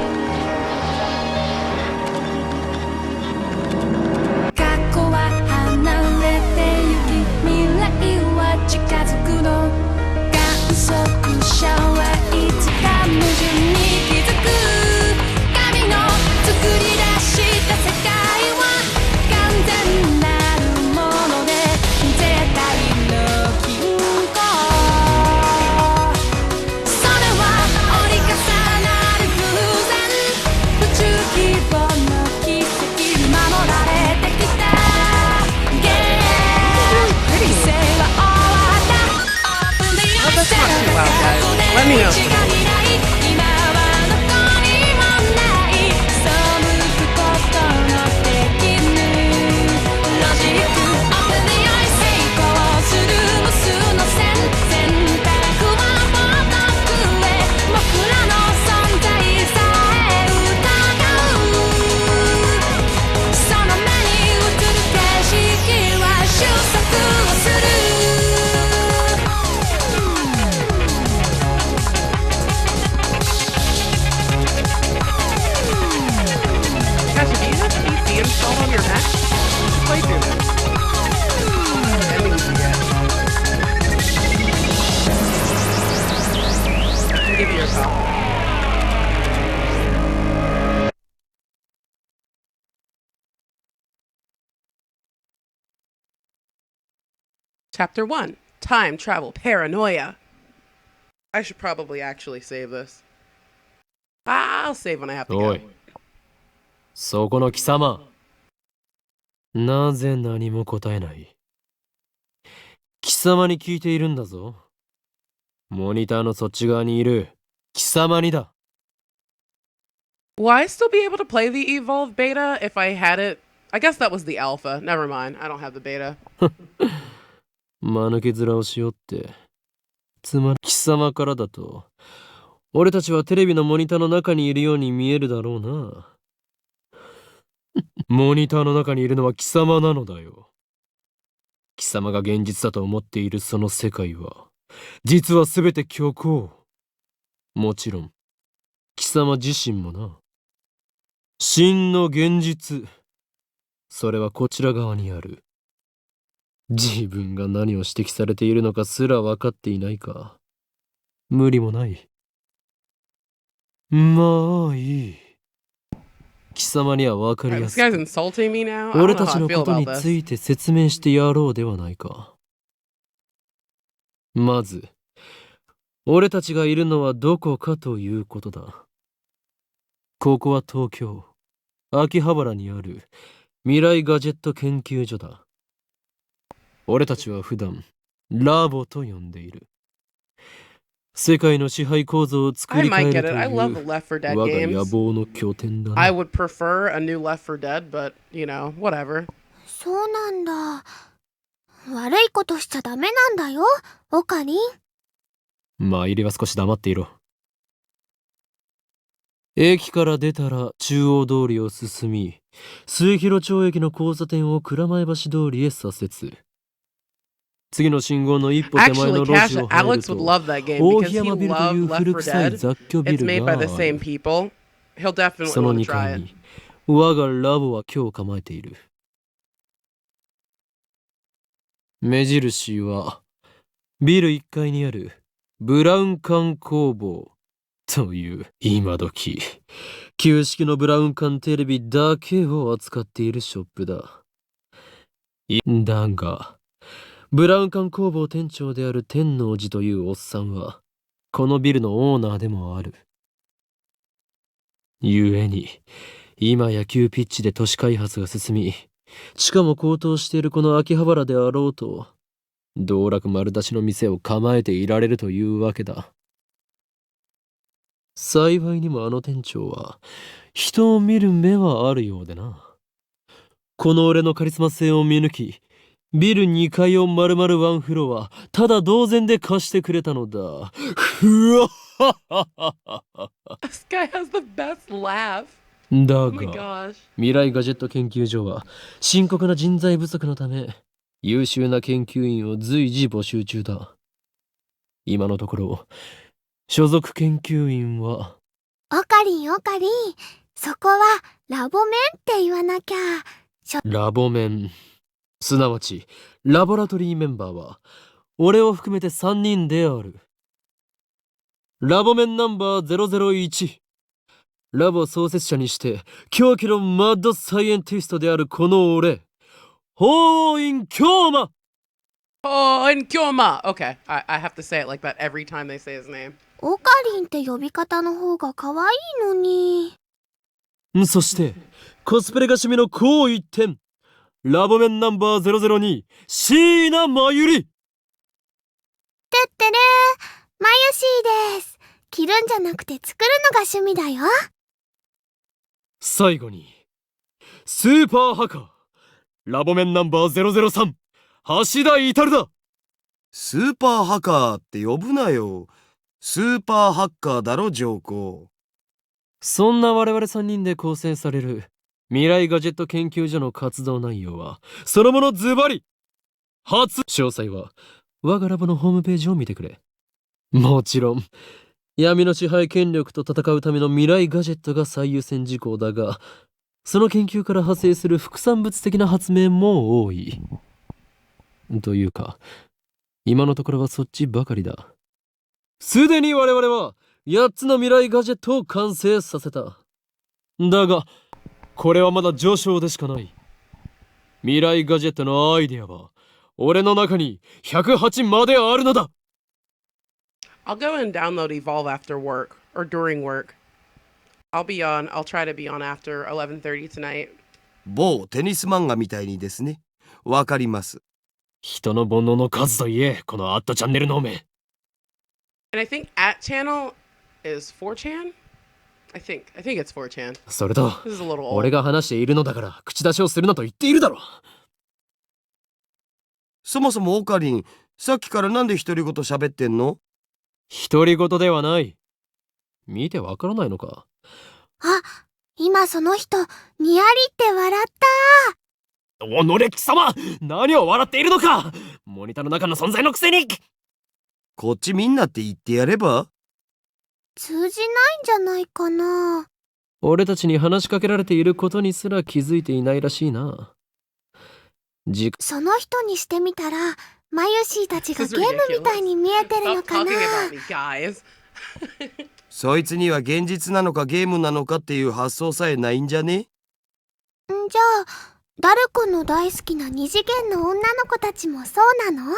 過去は離れてゆき未来は近づくの観測者はいつか矛盾に気づく神の作り出した世界は完全なるもので絶対の均衡それは折り重なる偶然宇宙規模の奇跡に守られてきたゲーム規制は終わった
Well, that's not too loud, guys. Let me know.
今はどこにもない背くことのできぬロジックオブディアイ成功する無数の選択は孤独へ僕らの存在さえ疑うその目に映る景色は収束をする
Gosh, if you have PC installed on your Mac, you should play through this. Endings you get. I can give you your copy. Chapter 1. Time Travel Paranoia. I should probably actually save this. I'll save when I have to
お
go.
い、そこの貴様。なぜ何も答えない？貴様に聞いているんだぞ。モニターのそっち側にいる貴様にだ。
Will I still be able to play the Evolve beta if I had it? I guess that was the alpha. Never mind. I don't have the beta.
間抜け面をしよって。つまり貴様からだと、俺たちはテレビのモニターの中にいるように見えるだろうな。モニターの中にいるのは貴様なのだよ。貴様が現実だと思っているその世界は、実はすべて虚構。もちろん、貴様自身もな。真の現実。それはこちら側にある。自分が何を指摘されているのかすら分かっていないか。無理もない。まあいい。貴様には分かり
Alright,
や
this
す
guy's
く、
insulting me now. I
俺
don't know
た
how
ち
I
の
feel
こと
about
に
this.
ついて説明してやろうではないか。まず、俺たちがいるのはどこかということだ。ここは東京、秋葉原にある未来ガジェット研究所だ。俺たちは普段、ラボと呼んでいる。世界の支配構造を作
I
り変
might
え
get
る
it.
と
I
い
love the
う
Left 4 Dead
我が野
games.
望の拠点だ
I
な。
would prefer a new Left 4 Dead, but, you know, whatever.
そうなんだ。悪いことしちゃダメなんだよ、オカリン。
まあ入りは少し黙っていろ。駅から出たら中央通りを進み、末広町駅の交差点を蔵前橋通りへ左折。次の信号の一歩手前
Actually,
の路
Cash,
地を入る
Alex would
と、
love that game
大
because
檜
he
山ビルという
loved Left
古
4
臭い
Dead.
雑居ビ
It's
ル
made
が
by
あ
the same
る。
people. He'll definitely
その
want
2
to try
階
it.
に我がラボは今日構えている。目印はビル1階にあるブラウン管工房という今時旧式のブラウン管テレビだけを扱っているショップだ。だがブラウン管工房店長である天王寺というおっさんはこのビルのオーナーでもある。故に今や急ピッチで都市開発が進み、地価も高騰しているこの秋葉原であろうと、道楽丸出しの店を構えていられるというわけだ。幸いにもあの店長は、人を見る目はあるようでな。この俺のカリスマ性を見抜き、ビル2階を丸々ワンフロア、ただ同然で貸してくれたのだ。ふわっはっはっは。
This guy has the best laugh.
だ
Oh my
が、
gosh.
未来ガジェット研究所は深刻な人材不足のため優秀な研究員を随時募集中だ。今のところ所属研究員は
オカリン、オカリン。そこはラボメンって言わなきゃ。
ラボメン、すなわちラボラトリーメンバーは俺を含めて3人である。ラボメンナンバー001、ラボ創設者にして狂気のマッドサイエンティストであるこの俺、法院京馬。
Oh, and Kyoma. Okay, I have to say it like that every time they say his name.
オカリンって呼び方の方が可愛いのに。
そしてコスプレが趣味の高一点、ラボメンナンバー002、椎名真由里。
てってれー、マユシーです。着るんじゃなくて作るのが趣味だよ。
最後にスーパーハカー、ラボメンナンバー003、橋田至だ。
スーパーハカーって呼ぶなよ。スーパーハッカーだろ、上皇。
そんな我々3人で構成される未来ガジェット研究所の活動内容はそのものズバリ詳細は我がラボのホームページを見てくれ。もちろん闇の支配権力と戦うための未来ガジェットが最優先事項だが、その研究から派生する副産物的な発明も多い。というか今のところはそっちばかりだ。すでに我々は8つの未来ガジェットを完成させた。だがこれはまだ序章でしかない。未来ガジェットのアイデアは俺の中に108まであるのだ。
I'll go and download Evolve after work or during work. I'll try to be on after 11:30 tonight.
某テニス漫画みたいにですね。わかります。
人の煩悩の数といえ、このアットチャンネルのめ。
And I think at channel is 4chan? I think it's 4chan.
それと、
This is a little old.
俺が話しているのだから口出しをするなと言っているだろ。
そもそもオカリン、さっきからなんで独り言喋ってんの？
独り言ではない。見てわからないのか。
あ、今その人、にやりって笑った。
おのれ貴様、何を笑っているのか。モニターの中の存在のくせに。
こっちみんなって言ってやれば？
通じないんじゃないかな。
俺たちに話しかけられていることにすら気づいていないらしいな。
その人にしてみたら、マユシーたちがゲームみたいに見えてる
Stop
のか
talking
な。
about me, guys.
そいつには現実なのかゲームなのかっていう発想さえないんじゃね？
じゃあ、ダル君の大好きな二次元の女の子たちもそうなの？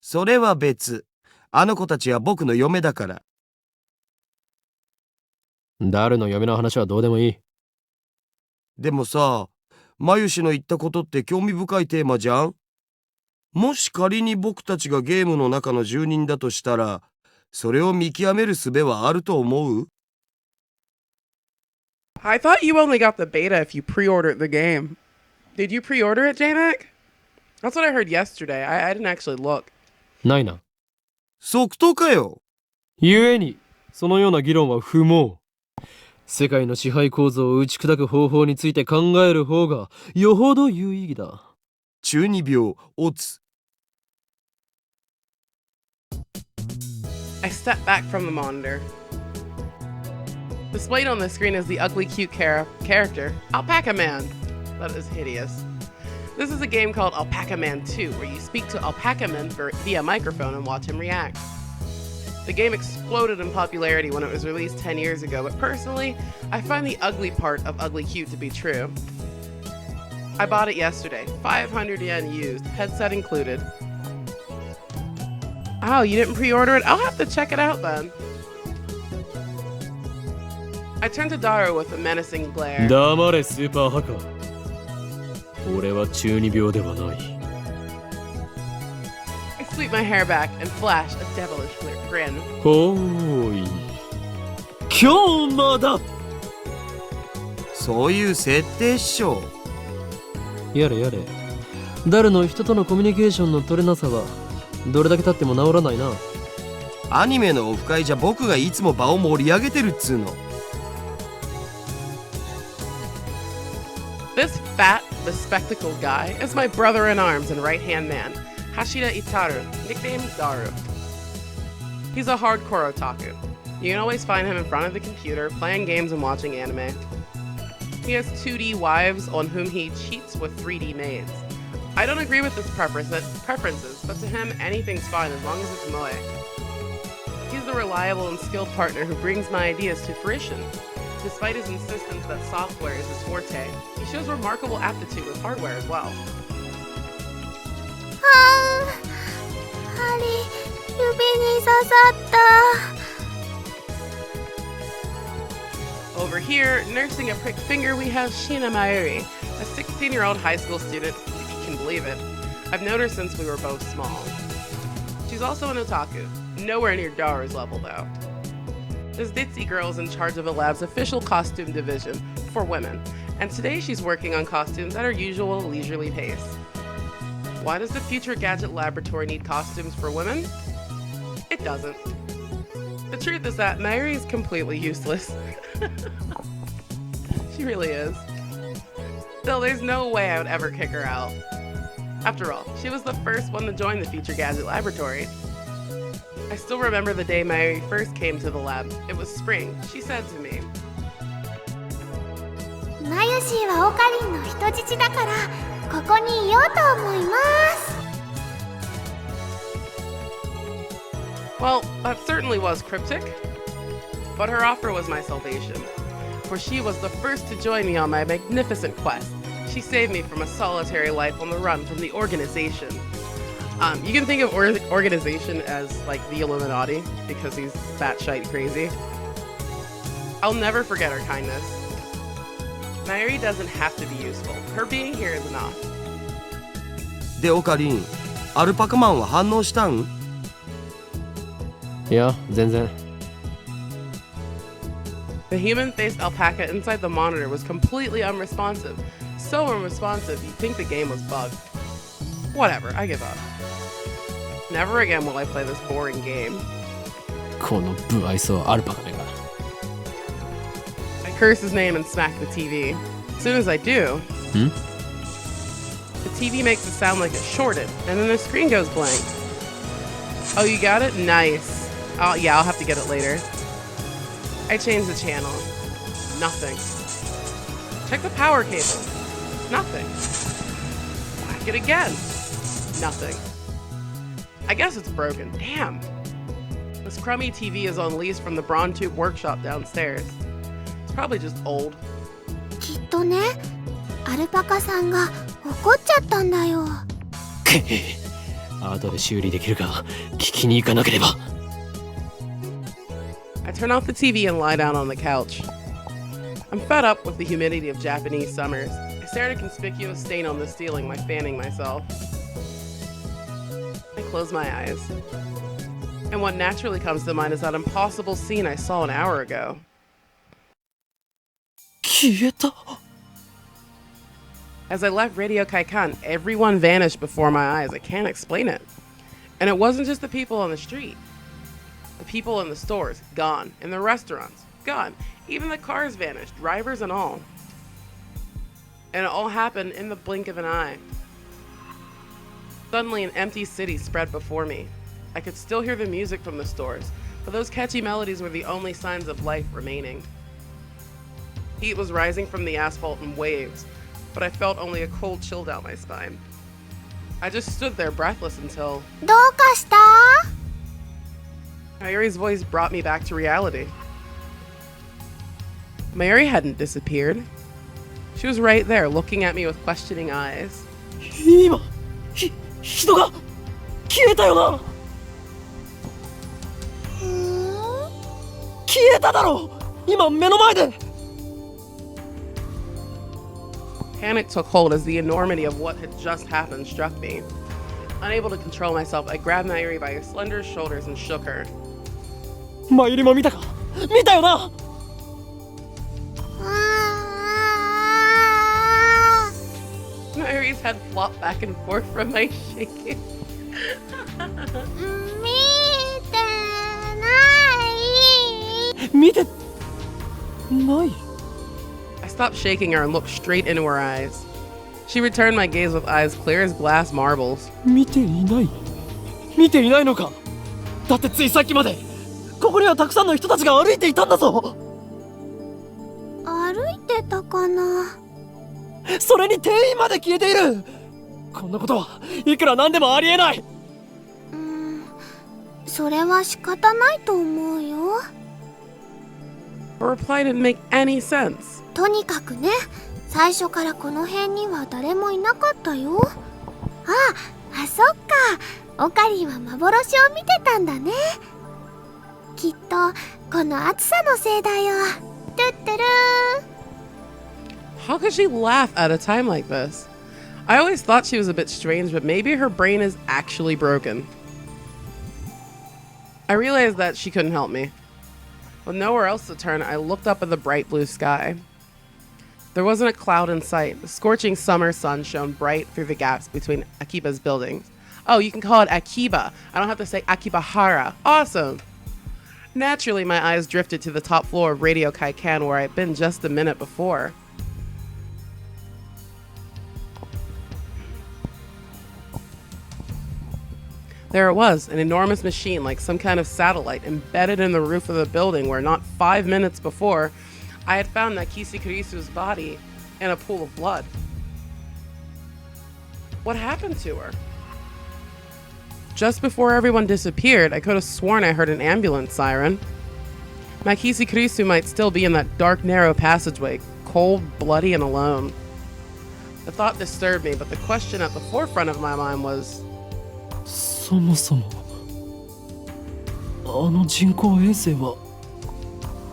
それは別。あの子たちは僕の嫁だから。
ダルの嫁の話はどうでもいい。
でもさ、マユシの言ったことって興味深いテーマじゃん？もし仮に僕たちがゲームの中の住人だとしたら、それを見極める術はあると思う？
I thought you only got the beta if you pre-ordered the game. Did you pre-order it, JMac? That's what I heard yesterday. I didn't actually look.
ないな。
即答かよ。
故に、そのような議論は不毛。世界の支配構造を打ち砕く方法について考える方がよほど有意義だ。
中二病、オツ。
I step back from the monitor. Displayed on the screen is the ugly, cute character, Alpaca Man. That is hideous. This is a game called Alpaca Man 2, where you speak to Alpaca Man via microphone and watch him react. The game exploded in popularity when it was released 10 years ago, but personally, I find the ugly part of ugly cute to be true. I bought it yesterday, 500 yen used, headset included. Oh, you didn't pre-order it? I'll have to check it out then. I turned to Daru with a menacing glare.
黙れスーパーハカー。俺は中二病ではない。
I sweep my hair back and flash a devilish grin.
ほーい。今日まだ。
そういう設定っしょ。
やれやれ。ダルの人とのコミュニケーションの取れなさはどれだけ経っても治らないな。
アニメのオフ会じゃ僕がいつも場を盛り上げてるっつうの。
This fat, bespectacled guy is my brother-in-arms and right-hand man, Hashida Itaru, nicknamed Daru. He's a hardcore otaku. You can always find him in front of the computer, playing games and watching anime. He has 2D wives on whom he cheats with 3D maids. I don't agree with his preferences, but to him, anything's fine as long as it's moe. He's the reliable and skilled partner who brings my ideas to fruition. Despite his insistence that software is his forte, he shows remarkable aptitude with hardware as well.
針、指に刺さった。
Over here, nursing a pricked finger, we have Shina Mayuri, a 16-year-old high school student, if you can believe it. I've known her since we were both small. She's also an otaku, nowhere near Daru's level though. This ditzy girl is in charge of the lab's official costume division for women, and today she's working on costumes at her usual leisurely pace. Why does the Future Gadget Laboratory need costumes for women? It doesn't. The truth is that Mayuri is completely useless. She really is. Still, there's no way I would ever kick her out. After all, she was the first one to join the Future Gadget Laboratory. I still remember the day Mayuri first came to the lab. It was spring. She said to me,
マユシーはオカリンの人質だからここにいようと思います。
Well, that certainly was cryptic, but her offer was my salvation, for she was the first to join me on my magnificent quest. She saved me from a solitary life on the run from the organization. You can think of organization as like the Illuminati because he's batshite crazy. I'll never forget her kindness. Mayuri doesn't have to be useful. Her being here is enough.
でオカリン、アルパカマンは反応したん？
いや、全然。
The human-faced alpaca inside the monitor was completely unresponsive. So unresponsive, you'd think the game was bugged. Whatever, I give up. Never again will I play this boring game.
この不愛想アルパカめが。
I curse his name and smack the TV. As soon as I do, the TV makes it sound like it's shorted, and then the screen goes blank. Oh, you got it? Nice. Oh, yeah, I'll have to get it later. I changed the channel. Nothing. Check the power cable. Nothing. Whack it again. Nothing. I guess it's broken. Damn. This crummy TV is on lease from the Braun Tube workshop downstairs. It's probably just old.
きっとね、アルパカさんが怒っちゃったんだよ。
後で修理できるか聞きに行かなければ。
I turn off the TV and lie down on the couch. I'm fed up with the humidity of Japanese summers. I stare at a conspicuous stain on the ceiling by fanning myself. I close my eyes. And what naturally comes to mind is that impossible scene I saw an hour ago.
消えた。
As I left Radio Kaikan, everyone vanished before my eyes. I can't explain it. And it wasn't just the people on the street. The people in the stores, gone. In the restaurants, gone. Even the cars vanished, drivers and all. And it all happened in the blink of an eye. Suddenly, an empty city spread before me. I could still hear the music from the stores, but those catchy melodies were the only signs of life remaining. Heat was rising from the asphalt in waves, but I felt only a cold chill down my spine. I just stood there breathless until
どうかした？
Mayuri's voice brought me back to reality. Mayuri hadn't disappeared. She was right there, looking at me with questioning eyes.
今、人が消えたよな。消えただろ。今目の前で。
Panic took hold as the enormity of what had just happened struck me. Unable to control myself, I grabbed Mayuri by her slender shoulders and shook her.
マユリも見たか？見たよな。
Mayuri's head flopped back and forth from my shaking.
見てない。
I stopped shaking her and looked straight into her eyes. She returned my gaze with eyes clear as glass marbles.
見ていない。見ていないのか。だってついさっきまでここにはたくさんの人たちが歩いていたんだぞ。
歩いてたかな。
それに店員まで消えている。こんなことはいくらなんでもありえない。
それは仕方ないと思うよ。
Her reply didn't make any sense.
とにかくね、最初からこの辺には誰もいなかったよ。あ、そっか。オカリンは幻を見てたんだね。きっとこの暑さのせいだよ。トゥットゥルー。
How could she laugh at a time like this? I always thought she was a bit strange, but maybe her brain is actually broken. I realized that she couldn't help me. With nowhere else to turn, I looked up at the bright blue sky. There wasn't a cloud in sight. The scorching summer sun shone bright through the gaps between Akiba's buildings. Oh, you can call it Akiba. I don't have to say Akibahara. Awesome. Naturally, my eyes drifted to the top floor of Radio Kaikan where I'd been just a minute before. There it was, an enormous machine like some kind of satellite embedded in the roof of the building where not 5 minutes before, I had found Nakisi Kurisu's body in a pool of blood. What happened to her? Just before everyone disappeared, I could have sworn I heard an ambulance siren. Nakisi Kurisu might still be in that dark, narrow passageway, cold, bloody, and alone. The thought disturbed me, but the question at the forefront of my mind was,
そもそもあの人工衛星は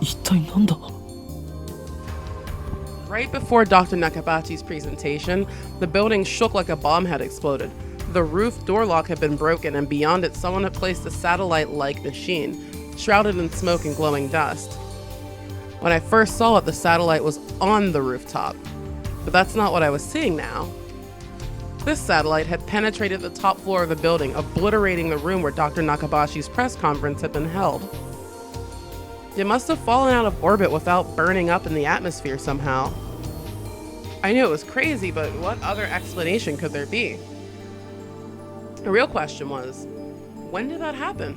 一体なんだ。
Right before Dr. Nakabachi's presentation, the building shook like a bomb had exploded. The roof door lock had been broken, and beyond it, someone had placed a satellite-like machine, shrouded in smoke and glowing dust. When I first saw it, the satellite was on the rooftop, but that's not what I was seeing now. This satellite had penetrated the top floor of the building, obliterating the room where Dr. Nakabashi's press conference had been held. It must have fallen out of orbit without burning up in the atmosphere somehow. I knew it was crazy, but what other explanation could there be? The real question was, when did that happen?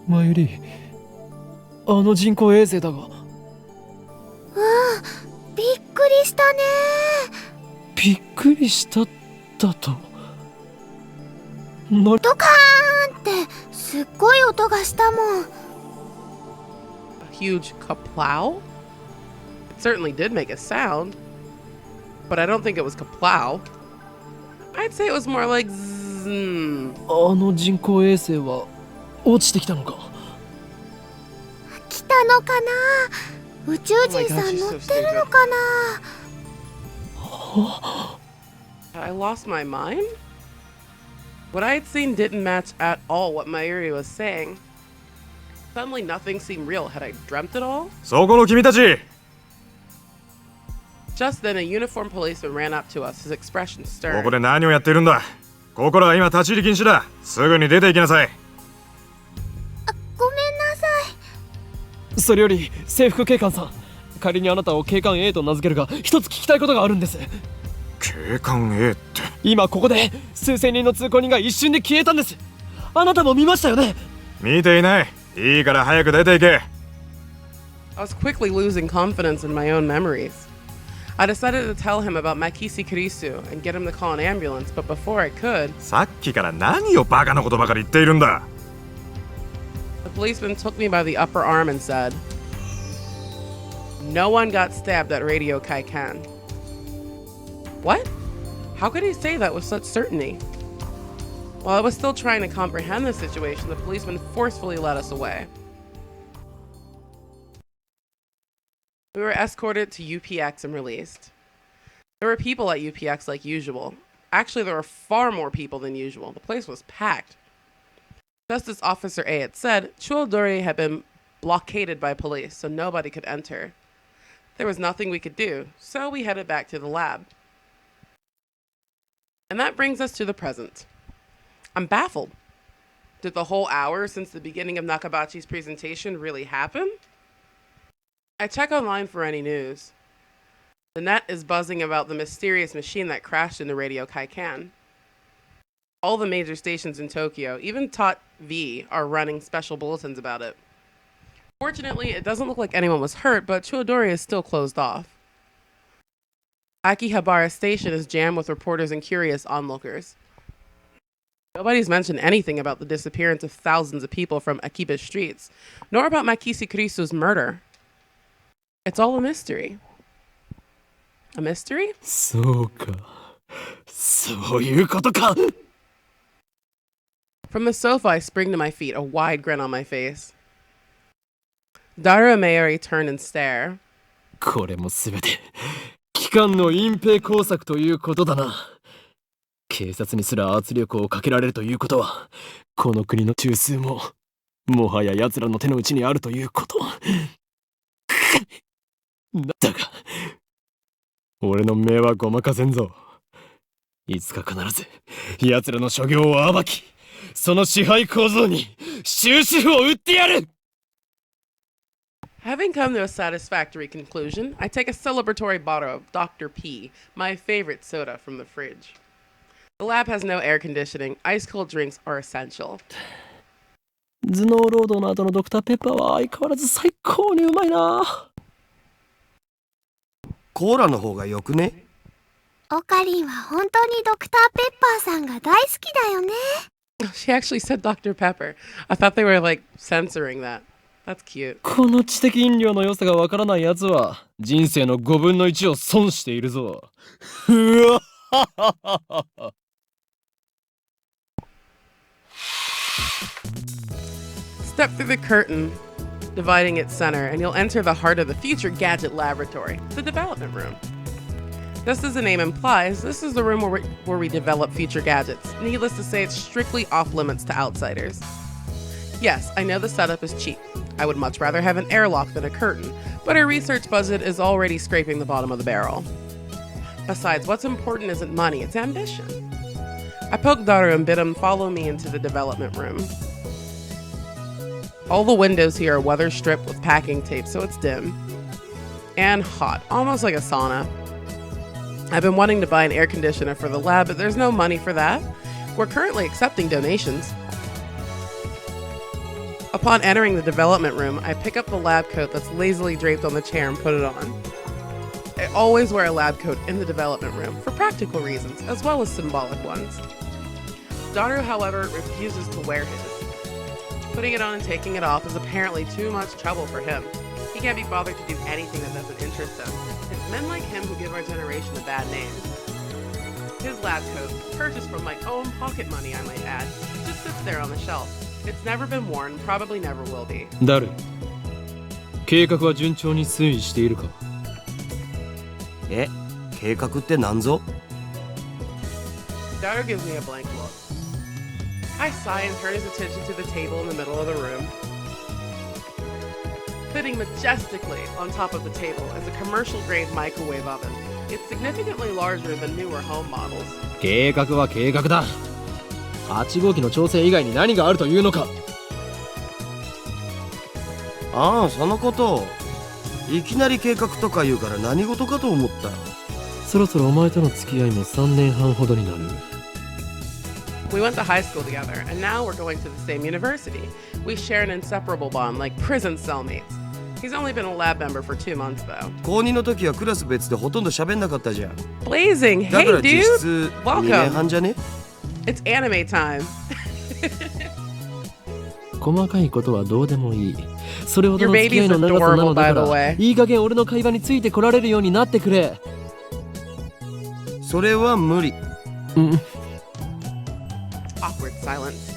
マユリ、あの人工衛星だが。
びっくりしたね。
びっくりしただと。
ドカーンってすっごい音がしたもん。
A huge kaplow? It certainly did make a sound, but I don't think it was kaplow. I'd say it was more like zzz.
あの人工衛星は落ちてきたのか。
来たのかな。宇宙人さん乗ってるのかな。
Had I lost my mind? What I had seen didn't match at all what Mayuri was saying. Suddenly nothing seemed real. Had I dreamt it all?
そこの君たち
Just then a uniformed policeman ran up to us, his expression
こ
stern.
こで何をやっているんだここらは今立ち入り禁止だすぐに出て行きなさい
ごめんなさい。
それより制服警官さん、仮にあなたを警官 A と名付けるが、一つ聞きたいことがあるんです。
警官 A って
今ここで数千人の通行人が一瞬で消えたんです。あなたも見ましたよね。
見ていないいいから早く出て行け
I was quickly losing confidence in my own memories. I decided to tell him about Makisi Kurisu and get him to call an ambulance, but before I could,
さっきから何をバカなことばかり言っているんだ
the policeman took me by the upper arm and said, "No one got stabbed at Radio Kaikan." What? How could he say that with such certainty? While I was still trying to comprehend the situation, the policeman forcefully led us away. We were escorted to UPX and released. There were people at UPX like usual. Actually, there were far more people than usual. The place was packed. Just as Officer A had said, Chuodori had been blockaded by police, so nobody could enter. There was nothing we could do, so we headed back to the lab. And that brings us to the present. I'm baffled. Did the whole hour since the beginning of Nakabachi's presentation really happen? I check online for any news. The net is buzzing about the mysterious machine that crashed into Radio Kaikan. All the major stations in Tokyo, even Tot V, are running special bulletins about it. Fortunately, it doesn't look like anyone was hurt, but Chuodori is still closed off. Akihabara Station is jammed with reporters and curious onlookers. Nobody's mentioned anything about the disappearance of thousands of people from Akiba streets, nor about Makisi Kurisu's murder. It's all a mystery. A mystery?
そうか。そういうことか。
From the sofa, I spring to my feet, a wide grin on my face. Daru Mayuri turn and stare.
これもすべて機関の隠蔽工作ということだな。警察にすら圧力をかけられるということは、この国の中枢ももはや奴らの手の内にあるということ。だが俺の目はごまかせんぞ。いつか必ず奴らの所業を暴き、その支配構造に終止符を打ってやる。
Having come to a satisfactory conclusion, I take a celebratory bottle of Dr. P, my favorite soda, from the fridge. The lab has no air conditioning. Ice cold drinks are essential.
頭脳労働の後のドクターペッパーは相変わらず最高にうまいな。
コーラの方がよくね
オカリンは本当にドクターペッパーさんが大好きだよね。
She actually said Dr. Pepper. I thought they were like censoring that. That's cute.
この知的飲料の良さがわからない奴は人生の5分の1を損しているぞ。うわっ
Step through the curtain dividing its center, and you'll enter the heart of the future gadget laboratory, the development room. Just as the name implies, this is the room where we develop future gadgets. Needless to say, it's strictly off limits to outsiders. Yes, I know the setup is cheap. I would much rather have an airlock than a curtain, but our research budget is already scraping the bottom of the barrel. Besides, what's important isn't money, it's ambition. I poked Daru and bid him follow me into the development room. All the windows here are weather stripped with packing tape, so it's dim. And hot, almost like a sauna. I've been wanting to buy an air conditioner for the lab, but there's no money for that. We're currently accepting donations. Upon entering the development room, I pick up the lab coat that's lazily draped on the chair and put it on. I always wear a lab coat in the development room for practical reasons, as well as symbolic ones. Daru, however, refuses to wear his. Putting it on and taking it off is apparently too much trouble for him. He can't be bothered to do anything that doesn't interest him. It's men like him who give our generation a bad name. His lab coat, purchased from my own pocket money I might add, just sits there on the shelf. It's never been worn, probably never will be.
ダル、計画は順調に推移しているか？
え、計画って何ぞ？
Daru gives me a blank look. I sigh and turn his attention to the table in the middle of the room. Sitting majestically on top of the table is a commercial-grade microwave oven. It's significantly larger than newer home models.
計画は計画だ。8号機の調整以外に何があるというのか？
ああ、そのこと。いきなり計画とか言うから何事かと思った。
そろそろお前との付き合いも3年半ほどになる。
We went to high school together, and now we're going to the same university. We share an inseparable bond, like prison cellmates. He's only been a lab member for 2 months, though.
高2の時はクラス別でほとんど喋んなかったじゃん。
Blazing!
だか
Hey,
ら実
dude!
質2年半
Welcome!
じゃね？
It's anime time.
細かいことはどうでもいい。それほど
Your
の付き合い
baby's
の長さなの
adorable,
だ
by
か
the
ら
way.
いい加減俺の会話についてこられるようになってくれ。
それは無理。
うん。
Awkward silence.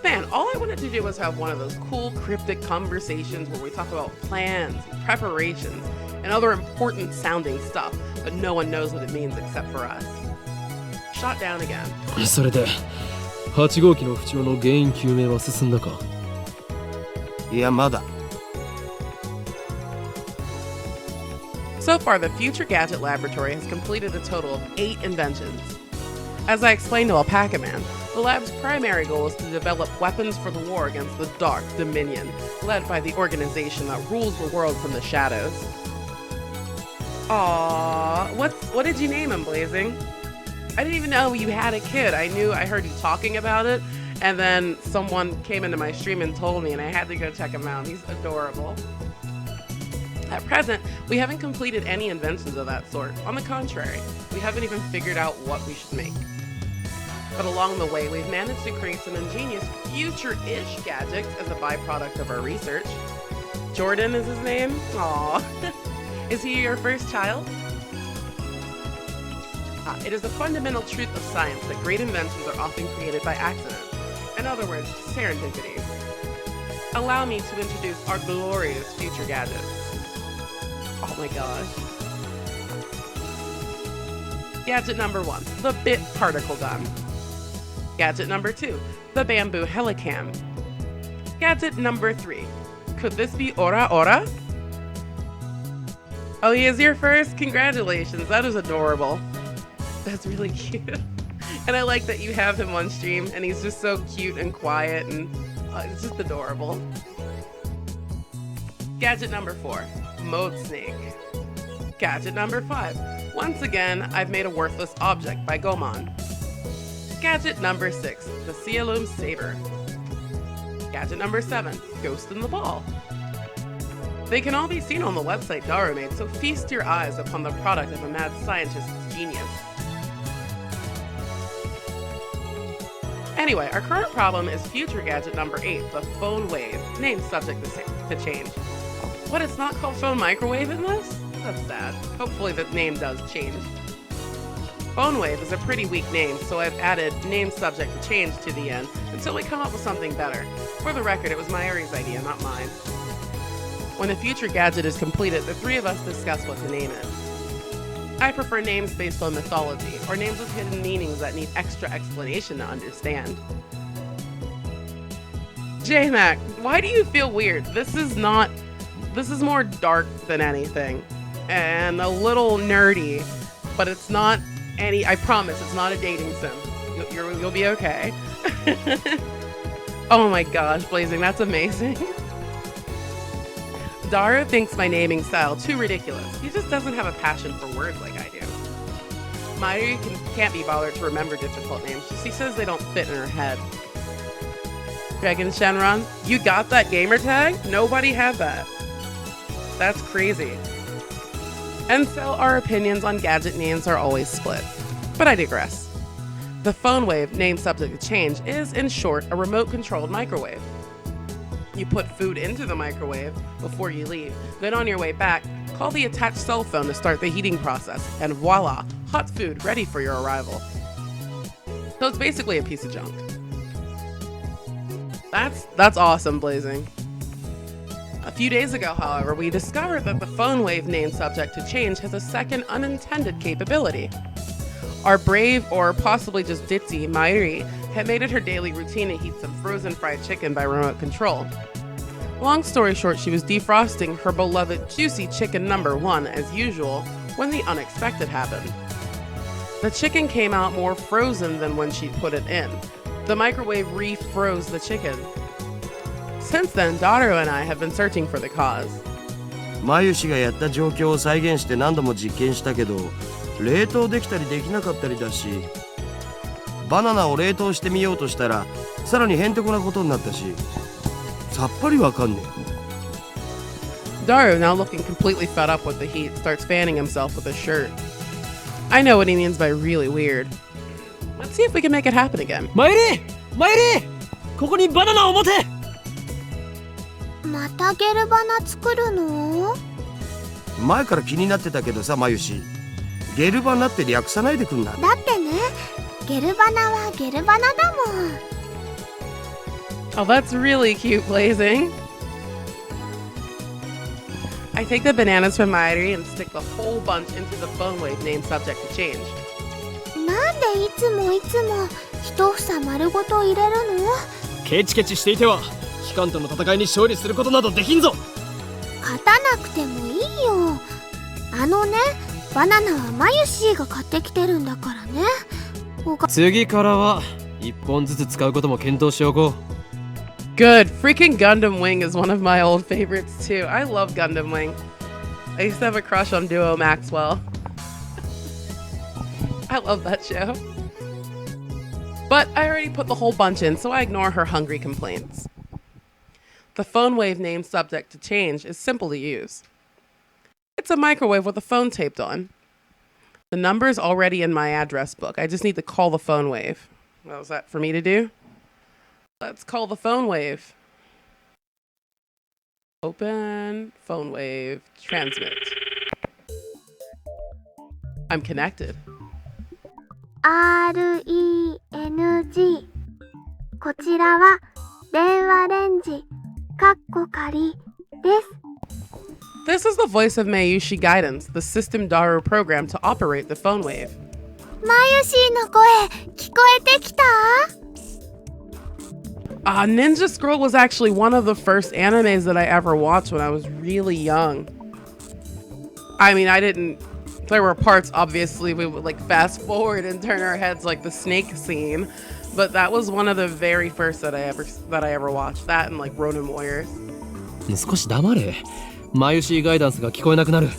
Man, all I wanted to do was have one of those cool, cryptic conversations where we talk about plans, preparations, and other important sounding stuff, but no one knows what it means except for us. Shot down again.
それで8号機の不調の原因究明は進んだか？
いや、まだ。
So far, the Future Gadget Laboratory has completed a total of 8 inventions. As I explained to Alpaca Man, the lab's primary goal is to develop weapons for the war against the Dark Dominion, led by the organization that rules the world from the shadows. Aww, what did you name him, Blazing? I didn't even know you had a kid. I heard you talking about it, and then someone came into my stream and told me, and I had to go check him out. He's adorable. At present, we haven't completed any inventions of that sort. On the contrary, we haven't even figured out what we should make. But along the way, we've managed to create some ingenious future-ish gadgets as a byproduct of our research. Jordan is his name? Aww. Is he your first child? It is a fundamental truth of science that great inventions are often created by accident. In other words, serendipity. Allow me to introduce our glorious future gadgets. Oh my gosh. Gadget number 1, the bit particle gun. Gadget number 2, the bamboo helicam. Gadget number 3, could this be Ora Ora? Oh, he is your first? Congratulations, that is adorable. That's really cute. And I like that you have him on stream and he's just so cute and quiet and it's just adorable. Gadget number 4, Mode Snake. Gadget number 5, once again, I've made a worthless object by Gomon. Gadget number 6, the Cielum Saber. Gadget number 7, Ghost in the Ball. They can all be seen on the website Daru made, so feast your eyes upon the product of a mad scientist's genius. Anyway, our current problem is future gadget number 8, the phone wave, name subject to change. What, it's not called phone microwave in this? That's sad. Hopefully the name does change. Phone wave is a pretty weak name, so I've added name subject to change to the end until we come up with something better. For the record, it was Mayuri's idea, not mine. When the future gadget is completed, the three of us discuss what to name it. I prefer names based on mythology, or names with hidden meanings that need extra explanation to understand. J-Mac, why do you feel weird? This is more dark than anything, and a little nerdy, but it's not I promise, it's not a dating sim. You'll be okay. Oh my gosh, Blazing, that's amazing. Daru thinks my naming style too ridiculous. He just doesn't have a passion for words like I do. Mayuri can't be bothered to remember difficult names. She says they don't fit in her head. Dragon Shenron, you got that gamer tag? Nobody had that. That's crazy. And so our opinions on gadget names are always split. But I digress. The phone wave, named subject to change, is, in short, a remote-controlled microwave. You put food into the microwave before you leave, then on your way back, call the attached cell phone to start the heating process, and voila, hot food ready for your arrival. So it's basically a piece of junk. That's awesome, Blazing. A few days ago, however, we discovered that the phone wave named subject to change has a second unintended capability. Our brave, or possibly just ditzy, Mayuri had made it her daily routine to heat some frozen fried chicken by remote control. Long story short, she was defrosting her beloved juicy chicken number 1 as usual when the unexpected happened. The chicken came out more frozen than when she put it in. The microwave refroze the chicken. Since then, Daru and I have been searching for the cause.
マユシがやった状況を再現して何度も実験したけど、冷凍できたりできなかったりだし、バナナを冷凍してみようとしたらさらにへんてこなことになったし、さっぱりわかんねえ。
Daru, now looking completely fed up with the heat, starts fanning himself with his shirt. I know what he means by really weird. Let's see if we can make it happen again.
マユリここにバナナを持て。
またゲルバナ作るの？
前から気になってたけどさ、マユシ。ゲルバナって略さないでくんない？
だってね、ゲルバナはゲルバナだもん。
Oh, that's really cute, Blazing. I take the bananas from Mayuri and stick the whole bunch into the phone wave named subject to change.
なんでいつも一房丸ごと入れるの？
ケチケチしていては機関との戦いに勝利することなどできんぞ。
勝たなくてもいいよ。バナナはマユシーが買ってきてるんだからね。
次からは一本ずつ使うことも検討しておこう。
Good. Freaking Gundam Wing is one of my old favorites too. I love Gundam Wing. I used to have a crush on Duo Maxwell. I love that show. But I already put the whole bunch in, so I ignore her hungry complaints. The phone wave named subject to change is simple to use. It's a microwave with a phone taped on. The number is already in my address book. I just need to call the phone wave. What was that for me to do? Let's call the phone wave. Open, phone wave, transmit. I'm connected.
RENG こちらは電話レンジ仮です。
This is the voice of Mayushi Guidance, the system Daru program to operate the phone wave.
マユシーの声聞こえてきた？
Ninja Scroll was actually one of the first animes that I ever watched when I was really young. I mean, there were parts, obviously, we would like fast forward and turn our heads like the snake scene, but that was one of the very first that I ever watched. That and like Ronin Warriors.
少し黙れ。マユシーガイダンスが聞こえなくなる。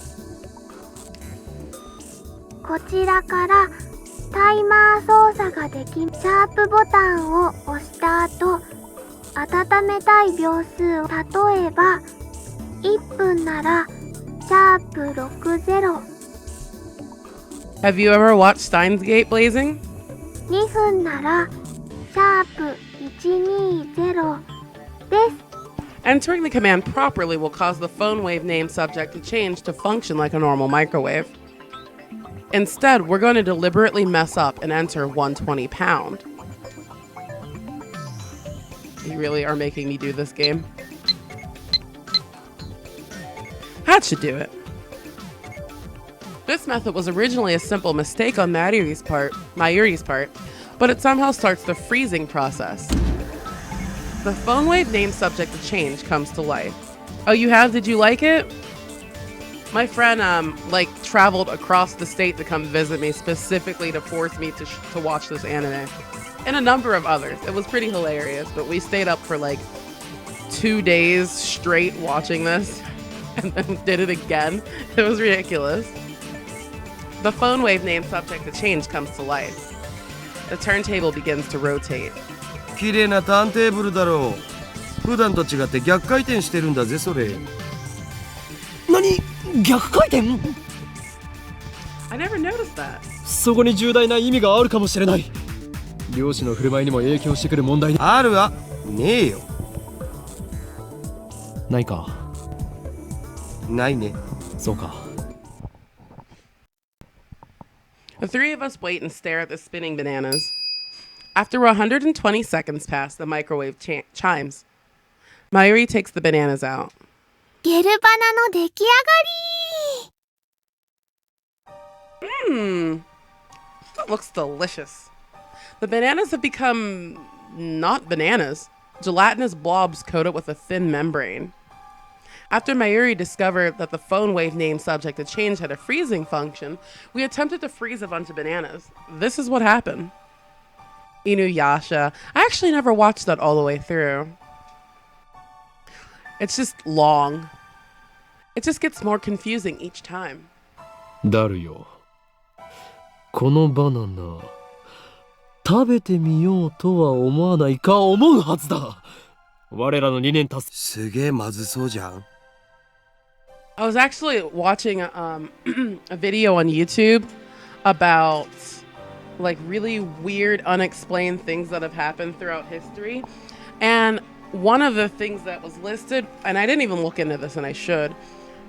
こちらからタイマー操作ができ、シャープボタンを押した後、温めたい秒数を、例えば1分ならシャープ60。
Have you ever watched Steins Gate, Blazing?
2分ならシャープ120です。
Entering the command properly will cause the phone wave name subject to change to function like a normal microwave. Instead, we're going to deliberately mess up and enter 120 pound. You really are making me do this game. That should do it. This method was originally a simple mistake on Mayuri's part, but it somehow starts the freezing process. The phone wave name subject to change comes to life. Oh, you have? Did you like it? My friend traveled across the state to come visit me specifically to force me to watch this anime, and a number of others. It was pretty hilarious, but we stayed up for like 2 days straight watching this and then did it again. It was ridiculous. The phone wave name subject to change comes to life. The turntable begins to rotate.
綺麗なターンテーブルだろう。普段と違って逆回転してるんだぜそれ。
何？逆回転？
I never noticed that.
そこに重大な意味があるかもしれない。漁師の振る舞いにも影響してくる問題
あるわ。ねえよ。
ないか。
ないね。
そうか。
The three of us wait and stare at the spinning bananas. After 120 seconds pass, the microwave chimes. Mayuri takes the bananas out.
ゲルバナの出来上がり。
That looks delicious. The bananas have become not bananas. Gelatinous blobs coated with a thin membrane. After Mayuri discovered that the phone wave name subject to change had a freezing function, we attempted to freeze a bunch of bananas. This is what happened. Inuyasha. I actually never watched that all the way through. It's just long. It just gets more confusing each time.
ダルよ。このバナナ、食べてみようとは思わないか思うはずだ。我らの理念達成。
すげえまずそうじゃん。
I was actually watching a video on YouTube about like really weird, unexplained things that have happened throughout history. And one of the things that was listed, and I didn't even look into this and I should,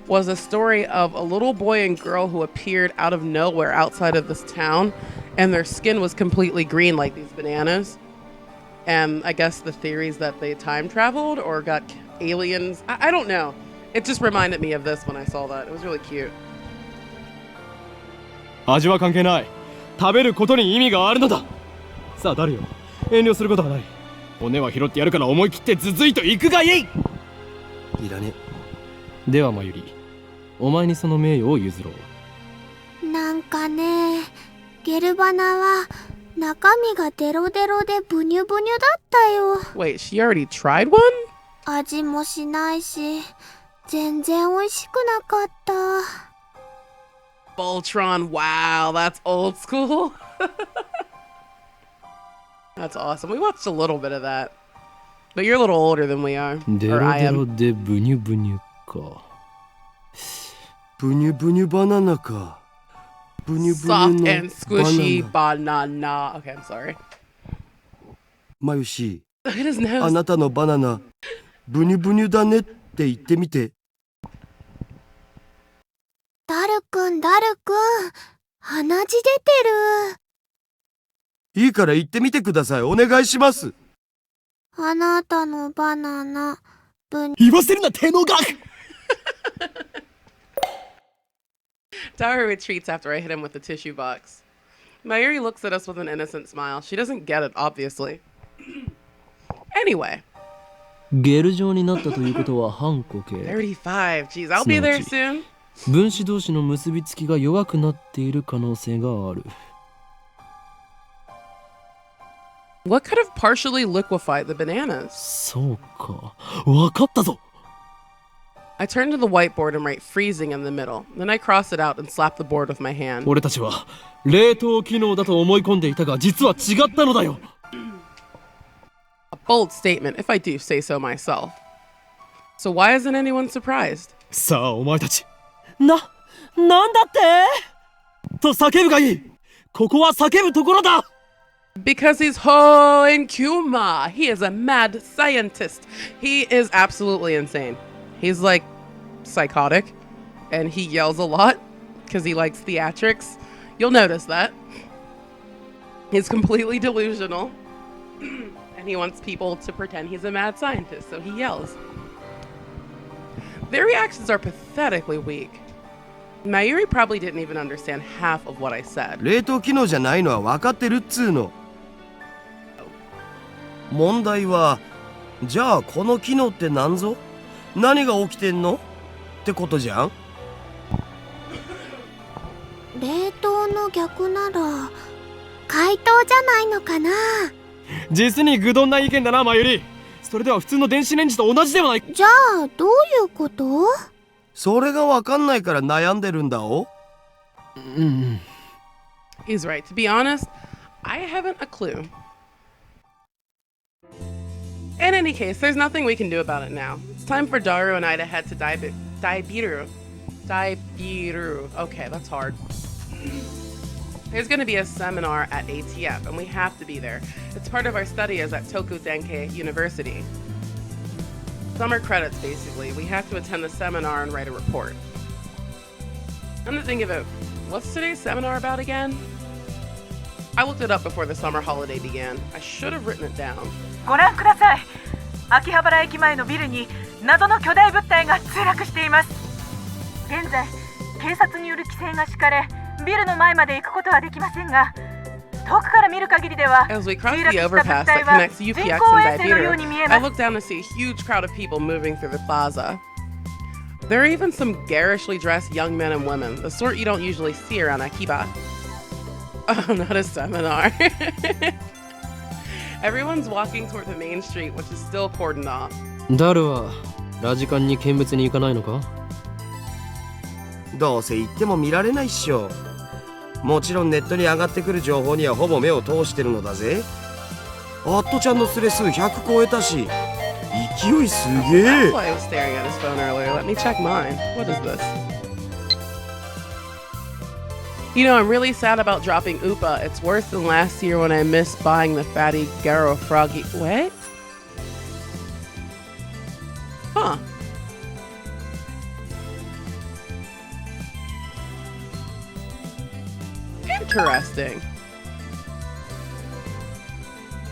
was a story of a little boy and girl who appeared out of nowhere outside of this town, and their skin was completely green like these bananas. And I guess the theory is that they time traveled or got aliens. I don't know. It just reminded me of this when I saw that. It was really cute.
味は関係ない。食べることに意味があるのだ。さあダルよ。遠慮することはない。骨は拾ってやるから思い切ってズズイと行くがいい。
いらね。
ではマユリ、お前にその名誉を譲ろう。
なんかね、ゲルバナは中身がデロデロでブニュブニュだったよ。
Wait, she already tried one?
味もしないし、全然美味しくなかった。
Voltron, wow, that's old school. That's awesome. We watched a little bit of that. But you're a little older than we are.
デ
Or
ロ
I
デロ
am.
でブニュブニュか。
ブニュブニュバナナか。ブニュブニ
Soft
ュ
and
の
squishy
バナナ。
banana. Okay, I'm sorry.
マユシ、
Look at his
あ
nose.
なたのバナナ、ブニュブニュだねって言ってみて。
ダルくん、鼻血出てる。
いいから言ってみてください。お願いします。
あなたのバナナ、
言わせるな手の額。
Taru retreats after I hit him with the tissue box. Mayuri looks at us with an innocent smile. She doesn't get it, obviously. Anyway.
ゲル状になったということは反固形。
35. Jeez, I'll be there soon.
分子同士の結びつきが弱くなっている可能性がある。
What could have partially liquefied the bananas?
そうか。わかったぞ。
I turn to the whiteboard and write freezing in the middle. Then I cross it out and slap the board with my hand.
俺たちは冷凍機能だと思い込んでいたが実は違ったのだよ。
A bold statement, if I do say so myself. So why isn't anyone surprised?
さあお前たち。なんだってと叫ぶがいい。ここは叫ぶところだ。
Because he's Ho and Kuma. He is a mad scientist. He is absolutely insane. He's like psychotic and he yells a lot because he likes theatrics. You'll notice that. He's completely delusional and he wants people to pretend he's a mad scientist, so he yells. Their reactions are pathetically weak. Mayuri probably didn't even understand half of what I said.
冷凍機能じゃないのは分かってるっつうの。問題は、じゃあこの機能って何ぞ？何が起きてんの？ってことじゃん。
冷凍の逆なら解凍じゃないのかな。
実に愚鈍な意見だな、マユリ。それでは普通の電子レンジと同じではない。
じゃあどういうこと？
それが分かんないから悩んでるんだお。
He's right. To be honest, I haven't a clue. In any case, there's nothing we can do about it now. It's time for Daru and I to head to Daibiru. Okay, that's hard. There's going to be a seminar at ATF, and we have to be there. It's part of our studies at Tokudenke University. Summer credits, basically. We have to attend the seminar and write a report. I'm to think of it. What's today's seminar about again? I looked it up before the summer holiday began. I should have written it down.
ご覧ください。秋葉原駅前のビルに謎の巨大物体が墜落しています。現在、警察による規制が敷かれ、ビルの前まで行くことはできませんが、遠くから見る限りでは、
As we cross
墜落
the
した物
overpass
体
that
は
connects
人
UPX
工
and
衛星のように見え
Daibiru,
ま
I
す。
looked down to see a huge crowd of people moving through the plaza. There are even some garishly dressed young men and women, the sort you don't usually see around Akiba. Oh, not a seminar. Everyone's walking toward the main street, which is still cordoned off.
ダルはラジカンに見物に行かないのか？
どうせ行っても見られないっしょ。もちろんネットに上がってくる情報にはほぼ目を通してるのだぜ。アットちゃんのスレ数100超えたし、勢いすげ
That's
え。
why I was staring at his phone earlier. Let me check mine. What is this? You know, I'm really sad about dropping Upa. It's worse than last year when I missed buying the fatty Garo Froggy. What? Huh. Interesting.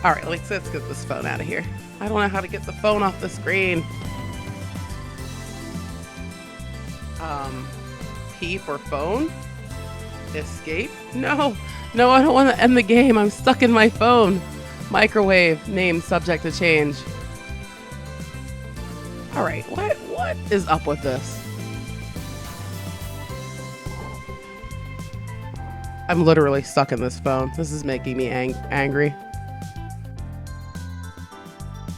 All right, let's get this phone out of here. I don't know how to get the phone off the screen. P for phone? Escape? No, I don't want to end the game. I'm stuck in my phone. Microwave, name subject to change. All right, what is up with this? I'm literally stuck in this phone. This is making me angry.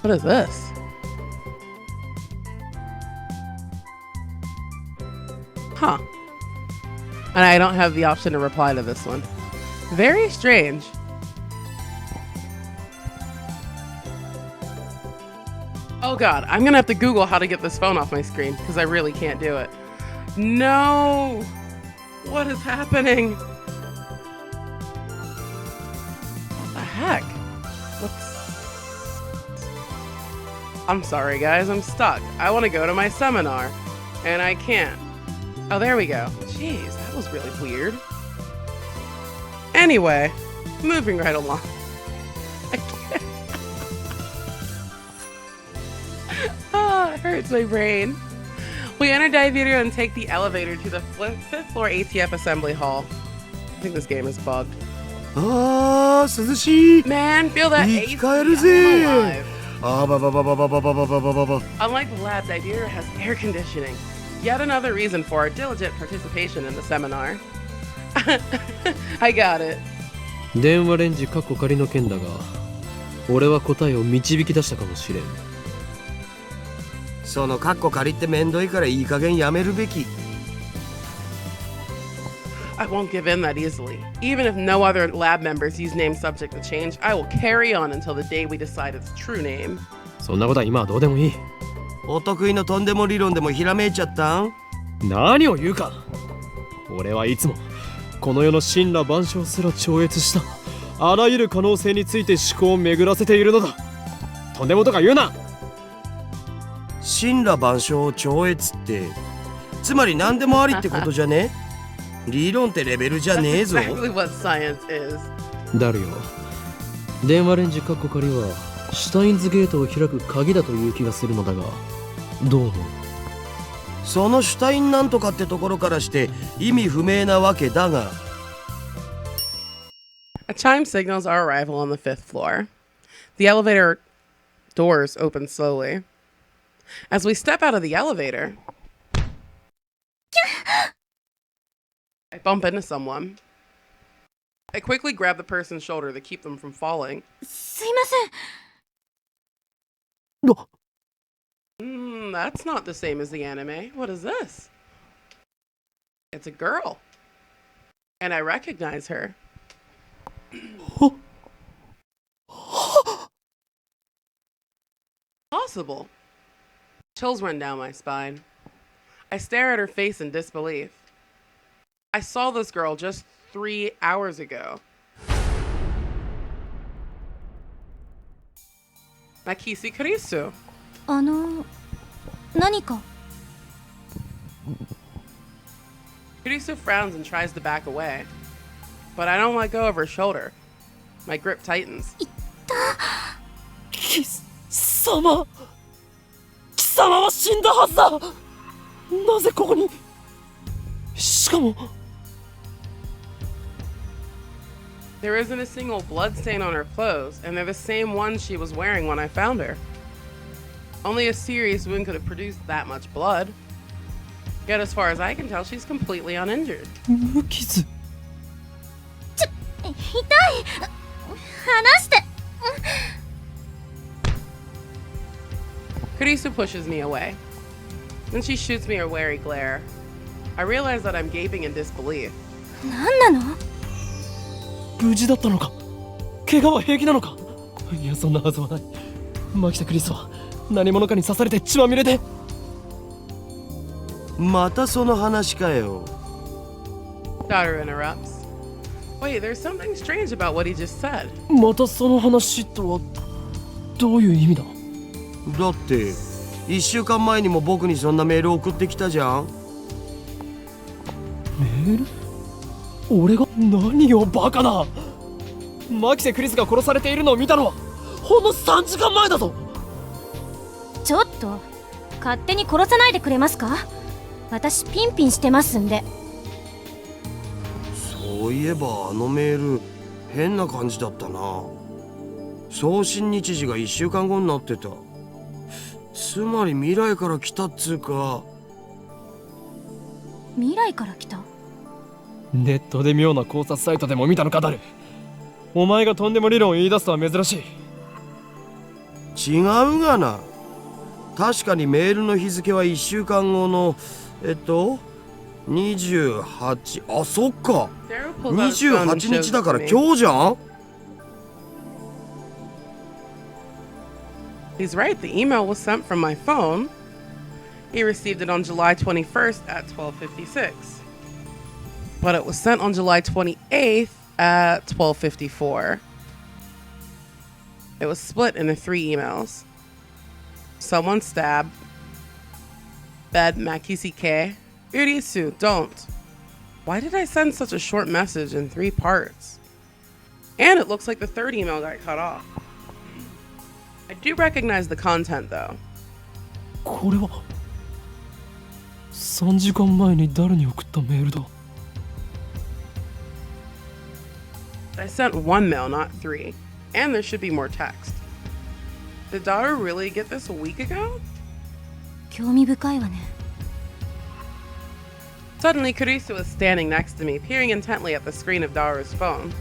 What is this? Huh. And I don't have the option to reply to this one. Very strange. Oh god, I'm gonna have to Google how to get this phone off my screen because I really can't do it. No! What is happening? What the heck? I'm sorry guys, I'm stuck. I want to go to my seminar and I can't. Oh, there we go. Jeez, that was really weird. Anyway, moving right along. I can't. Ah, it hurts my brain. We enter Daibiru and take the elevator to the 5th floor ATF assembly hall. I think this game is bugged.
あー、涼しい。
Man, feel that
生
AC.
き返る
I'm
ぜ。
alive.
あばばばばばばばばばばばば。
Unlike the lab, Daibiru has air conditioning. Yet another reason for our diligent participation in the seminar. I got it.
電話レンジカッコ仮の件だが、俺は答えを導き出したかもしれん。
そのカッコ借りってめんどいからいい加減やめるべき。
I won't give in that easily. Even if no other lab members use name subject to change, I will carry on until the day we decide its true name.
そんなことは今はどうでもいい。
お得意のとんでも理論でもひらめいちゃったん？
何を言うか。俺はいつもこの世の神羅万象すら超越したあらゆる可能性について思考を巡らせているのだ。とんでもとか言うな。
神羅万象を超越ってつまり何でもありってことじゃね？理論ってレベルじゃねえ
That's
ぞ。
exactly what science is.
ダルよ。電話レンジカッコ仮はシュタインズゲートを開く鍵だという気がするのだが、どう思う？
そのシュタインなんとかってところからして意味不明なわけだが。
A chime signals our arrival on the 5th floor. The elevator doors open slowly. As we step out of the elevator, I bump into someone. I quickly grab the person's shoulder to keep them from falling.
すいません。
That's not the same as the anime. What is this? It's a girl. And I recognize her. Possible. Chills run down my spine. I stare at her face in disbelief. I saw this girl just 3 hours ago. Makisi Kurisu.
何か。
Kurisu frowns and tries to back away. But I don't let go of her shoulder. My grip tightens.
貴様は死んだはずだ。なぜここに。しかも
There isn't a single blood stain on her clothes, and they're the same ones she was wearing when I found her. Only a serious wound could have produced that much blood. Yet as far as I can tell, she's completely uninjured.
無傷。
痛い。離して。
Kurisu pushes me away. Then she shoots me a wary glare. I realize that I'm gaping in disbelief.
何なの？
無事だったのか。怪我は平気なのか。いや、そんなはずはない。マキタ・クリスは何者かに刺されて血まみれで。
またその話かよ。
Daughter interrupts. Wait, there's something strange about what he just said.
またその話とはどういう意味だ。
だって1週間前にも僕にそんなメール送ってきたじゃん。
メール？俺が？何よバカな。マキセ・クリスが殺されているのを見たのはほんの3時間前だぞ。
ちょっと勝手に殺さないでくれますか？私ピンピンしてますんで。
そういえばあのメール変な感じだったな。送信日時が1週間後になってた。つまり未来から来たっつうか。
未来から来た？
ネットで妙な考察サイトでも見たのかダル。お前がとんでも理論を言い出すとは珍しい。
違うがな。確かにメールの日付は1週間後の28。あ、そっか。28日だから今日じゃん。
He's right, the email was sent from my phone. He received it on July 21st at 12:56. But it was sent on July 28th at 12:54. It was split into 3 emails. Someone stabbed. Bed Makisike. Urisu, don't. Why did I send such a short message in 3 parts? And it looks like the 3rd email got cut off. I do recognize the content though.
これは3時間前に誰に送ったメールだ。
I sent 1 mail, not 3. And there should be more text. Did daughter really get this a week ago?
興味深いわね。
Suddenly, Kurisu was standing next to me, peering intently at the screen of Dara's phone.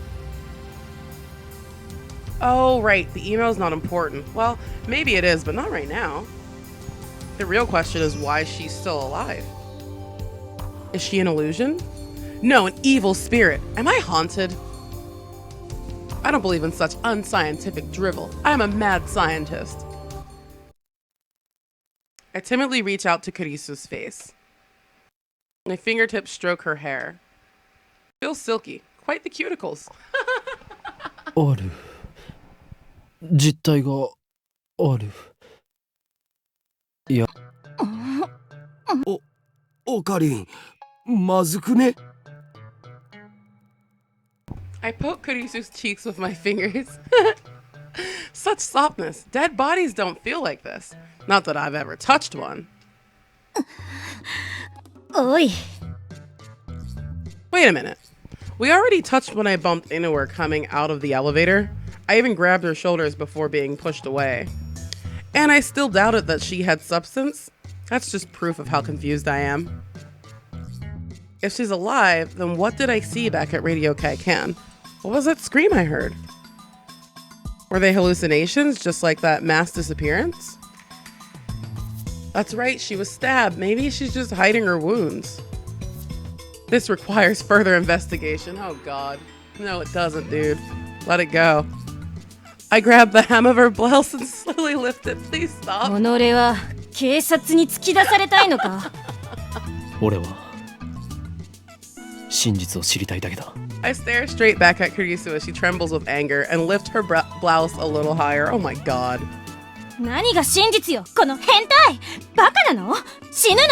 Oh, right, the email's not important. Well, maybe it is, but not right now. The real question is why she's still alive. Is she an illusion? No, an evil spirit. Am I haunted? I don't believe in such unscientific drivel. I am a mad scientist. I timidly reach out to Kurisu's face. My fingertips stroke her hair. Feels silky. Quite the cuticles.
ある。実体がある。いや。
オカリン、まずくね。
I poke Kurisu's cheeks with my fingers. Such softness. Dead bodies don't feel like this. Not that I've ever touched one.
おい。
Wait a minute. We already touched when I bumped into her coming out of the elevator. I even grabbed her shoulders before being pushed away. And I still doubted that she had substance. That's just proof of how confused I am. If she's alive, then what did I see back at Radio Kaikan? What was that scream I heard? Were they hallucinations, just like that mass disappearance? That's right, she was stabbed. Maybe she's just hiding her wounds. This requires further investigation. Oh god. No, it doesn't, dude. Let it go. I grabbed the hem of her blouse and slowly lifted. Please stop.
己は警察に突き出されたいのか。
俺は真実を知りたいだけだ。
I stare straight back at Kurisu as she trembles with anger and lift her blouse a little higher. Oh my god.
何が真実よ、この変態。バカなの？死ぬの？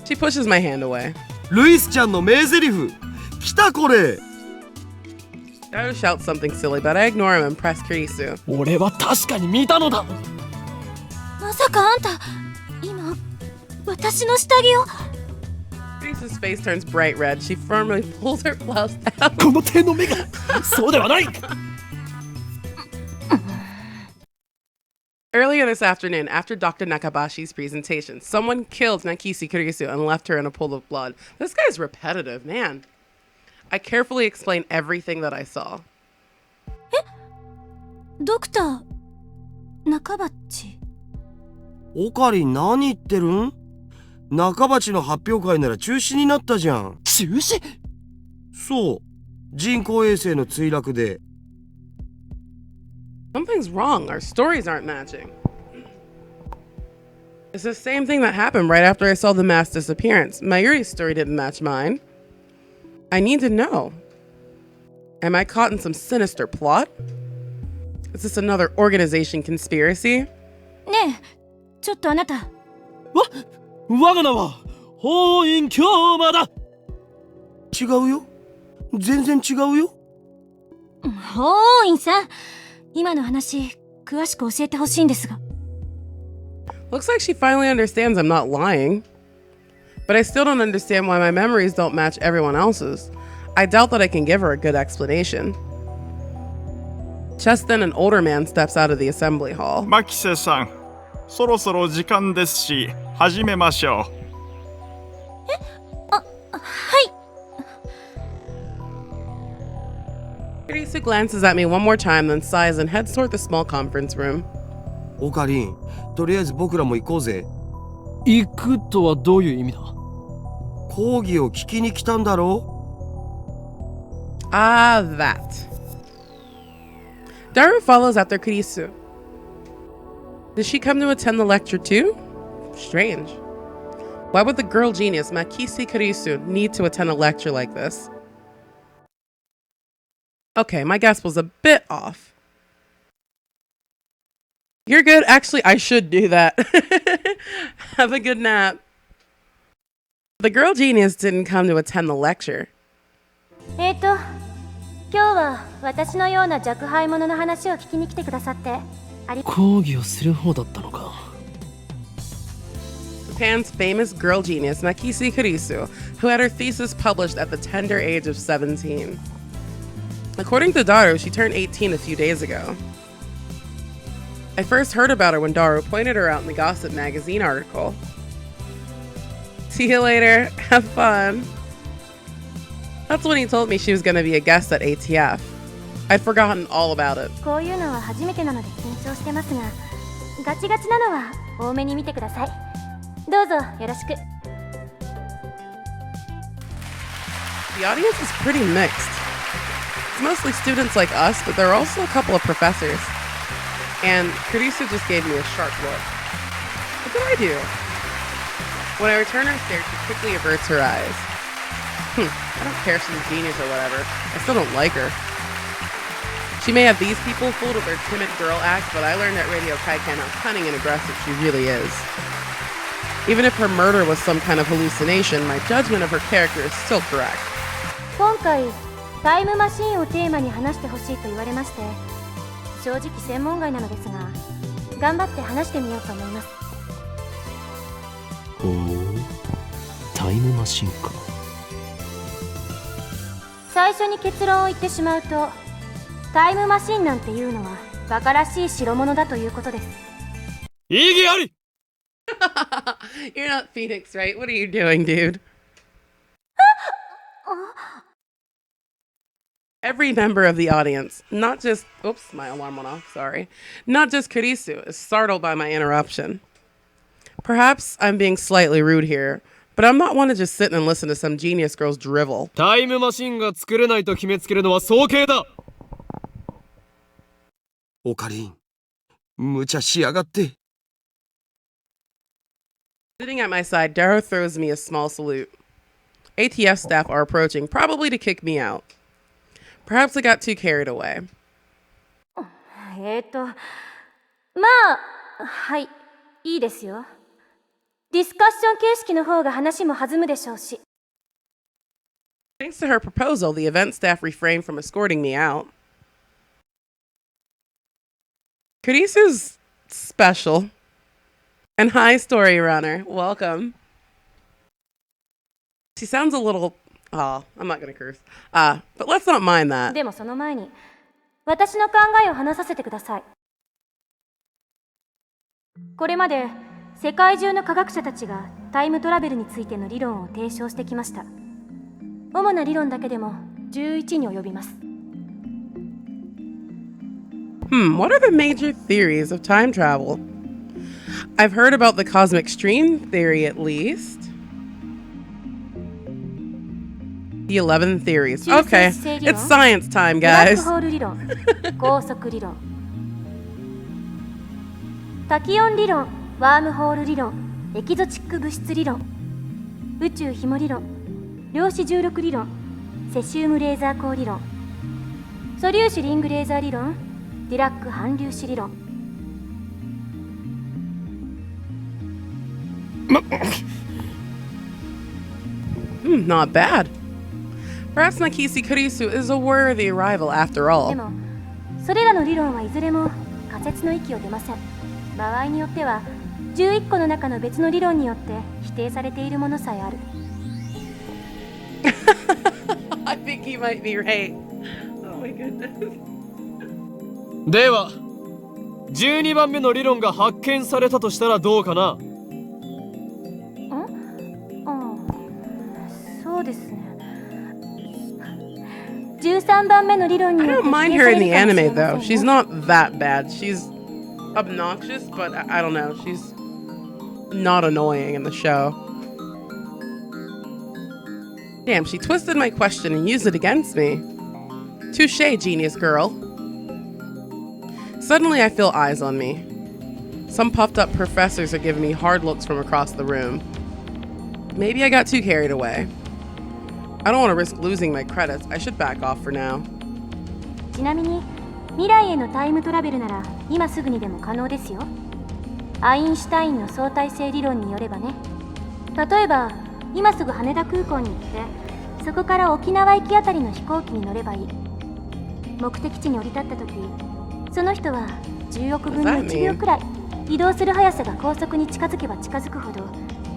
She pushes my hand away.
ルイスちゃんの名台詞。来たこれ。
Daru shouts something silly, but I ignore him and press Kurisu.
俺は確かに見たのだ。
まさかあんた、今、私の下着を。
Kurisu's face turns bright red. She firmly pulls her blouse down.
この手の目がそうではない。
Earlier this afternoon, after Dr. Nakabashi's presentation, someone killed Nakisi Kurisu and left her in a pool of blood. This guy's repetitive, man. I carefully explain everything that I saw.
ドクター、中鉢。
オカリン何言ってるん？中鉢の発表会なら中止になったじゃん。
中止？
そう。人工衛星の墜落で。
Something's wrong. Our stories aren't matching. It's the same thing that happened right after I saw the mass disappearance. Mayuri's story didn't match mine. I need to know. Am I caught in some sinister plot? Is this another organization conspiracy?
ねえ、ちょっとあなた。
我が名は法院京馬だ。
違うよ。全然違うよ。
法院さん、今の話、詳しく教えてほしいんですが。
Looks like she finally understands I'm not lying. But I still don't understand why my memories don't match everyone else's. I doubt that I can give her a good explanation. Just then, an older man steps out of the assembly hall.
マキセさん、そろそろ時間ですし、始めましょう。
はい。
Kurisu glances at me one more time, then sighs and heads toward the small conference room.
オカリン、とりあえず僕らも行こうぜ。
行くとはどういう意味だ？
講義を聞きに来たんだろ？
Ah, that. Daru follows after Kurisu. Did she come to attend the lecture too? Strange. Why would the girl genius Makisi Kurisu need to attend a lecture like this? Okay, my guess was a bit off. You're good. Actually, I should do that. Have a good nap. The girl genius didn't come to attend the lecture.
今日は私のような若輩者の話を聞きに来てくださって
講義をする方だったのか。
Japan's famous girl genius Makisi Kurisu, who had her thesis published at the tender age of 17. According to Daru, she turned 18 a few days ago. I first heard about her when Daru pointed her out in the Gossip magazine article. See you later. Have fun. That's when he told me she was going to be a guest at ATF. I'd forgotten all about it.
こういうのは初めてなので緊張してますが、ガチガチなのは多めに見てください。どうぞよろしく。
The audience is pretty mixed. It's mostly students like us, but there are also a couple of professors. And Kurisu just gave me a sharp look. What did I do? When I return her stare, she quickly averts her eyes. I don't care if she's a genius or whatever. I still don't like her. She may have these people fooled with her timid girl act, but I learned at Radio Kaikan how cunning and aggressive she really is. Even if her murder was some kind of hallucination, my judgment of her character is still correct.
今回タイムマシーンをテーマに話してほしいと言われまして、正直専門外なのですが、頑張って話してみようと思います。
ほう、タイムマシンか。
最初に結論を言ってしまうと、タイムマシンなんていうのはバカらしい代物だということです。
意義あり。
You're not Phoenix, right? What are you doing, dude? Every member of the audience, not just, oops, my alarm went off, sorry. Not just Kurisu, is startled by my interruption. Perhaps I'm being slightly rude here, but I'm not one to just sit and listen to some genius girl's drivel.
タイムマシンが作れないと決めつけるのは早計だ。
オカリン、無茶しやがって。
Sitting at my side, Darrow throws me a small salute. ATF staff are approaching, probably to kick me out. Perhaps I got too carried away.
まあ、はい、いいですよ。ディスカッション形式の方が話も弾むでしょうし。
Thanks to her proposal, the event staff refrained from escorting me out. Kurisu's special. And hi, Story Runner. Welcome. She sounds a little... Oh, I'm not going to curse. But let's not mind that.
でもその前に、私の考えを話させてください。これまで世界中の科学者たちがタイムトラベルについての理論を提唱してきました。主な理論だけでも11に及びます。
What are the major theories of time travel? I've heard about the cosmic stream theory at least. The 11 theories. Okay, it's science time,
ブラッ
guys.
クホール理論、高速理論、タキオン理論、ワームホール理論、エキゾチック物質理論、宇宙ひも理論、量子重力理論、セシウムレーザー光理論、素粒子リングレーザー理論、ディラック反粒子理論。
Not bad. Perhaps Makisi Kurisu is a worthy rival after
で
all.
も、それらの理論はいずれも仮説の域を出ません。場合によっては、11個の中の別の理論によって否定されているものさえある。
I think he might be right. Oh my goodness.
では、12番目の理論が発見されたとしたらどうかな。
そうですね。13番目の理論に
I
よって
don't
否
mind
定
her
さ
in
れ
the
るかもし
anime
れませ
though.
ん
She's
ね。
not that bad. She's obnoxious, but I don't know. She's not annoying in the show. Damn, she twisted my question and used it against me. Touché, genius girl. Suddenly I feel eyes on me. Some puffed up professors are giving me hard looks from across the room. Maybe I got too carried away. I don't want to risk losing my credits. I should back off for now.
ちなみに、未来へのタイムトラベルなら今すぐにでも可能ですよ。アインシュタインの相対性理論によればね。例えば、今すぐ羽田空港に行って、そこから沖縄行きあたりの飛行機に乗ればいい。目的地に降り立った時、その人は10億分の1秒くらい移動する速さが高速に近づけば近づくほど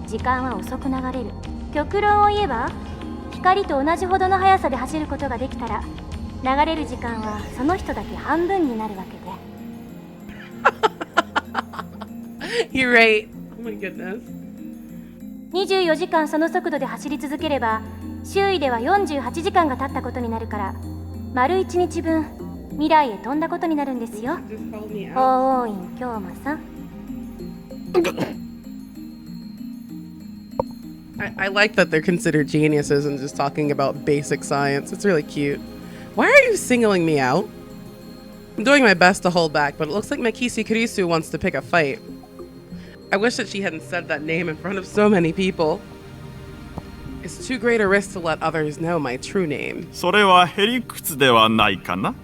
時間は遅く流れる。極論を言えば、光と同じほどの速さで走ることができたら、流れる時間はその人だけ半分になるわけで。
You're right. Oh my goodness.
24時間その速度で走り続ければ、周囲では48時間が経ったことになるから、丸1日分未来へ飛んだことになるんですよ。法王院京馬さん。
I like that they're considered geniuses and just talking about basic science. It's really cute. Why are you singling me out? I'm doing my best to hold back, but it looks like Makisi Kurisu wants to pick a fight. I wish that she hadn't said that name in front of so many people. It's too great a risk to let others know my true name.
それはへりくつではないかな。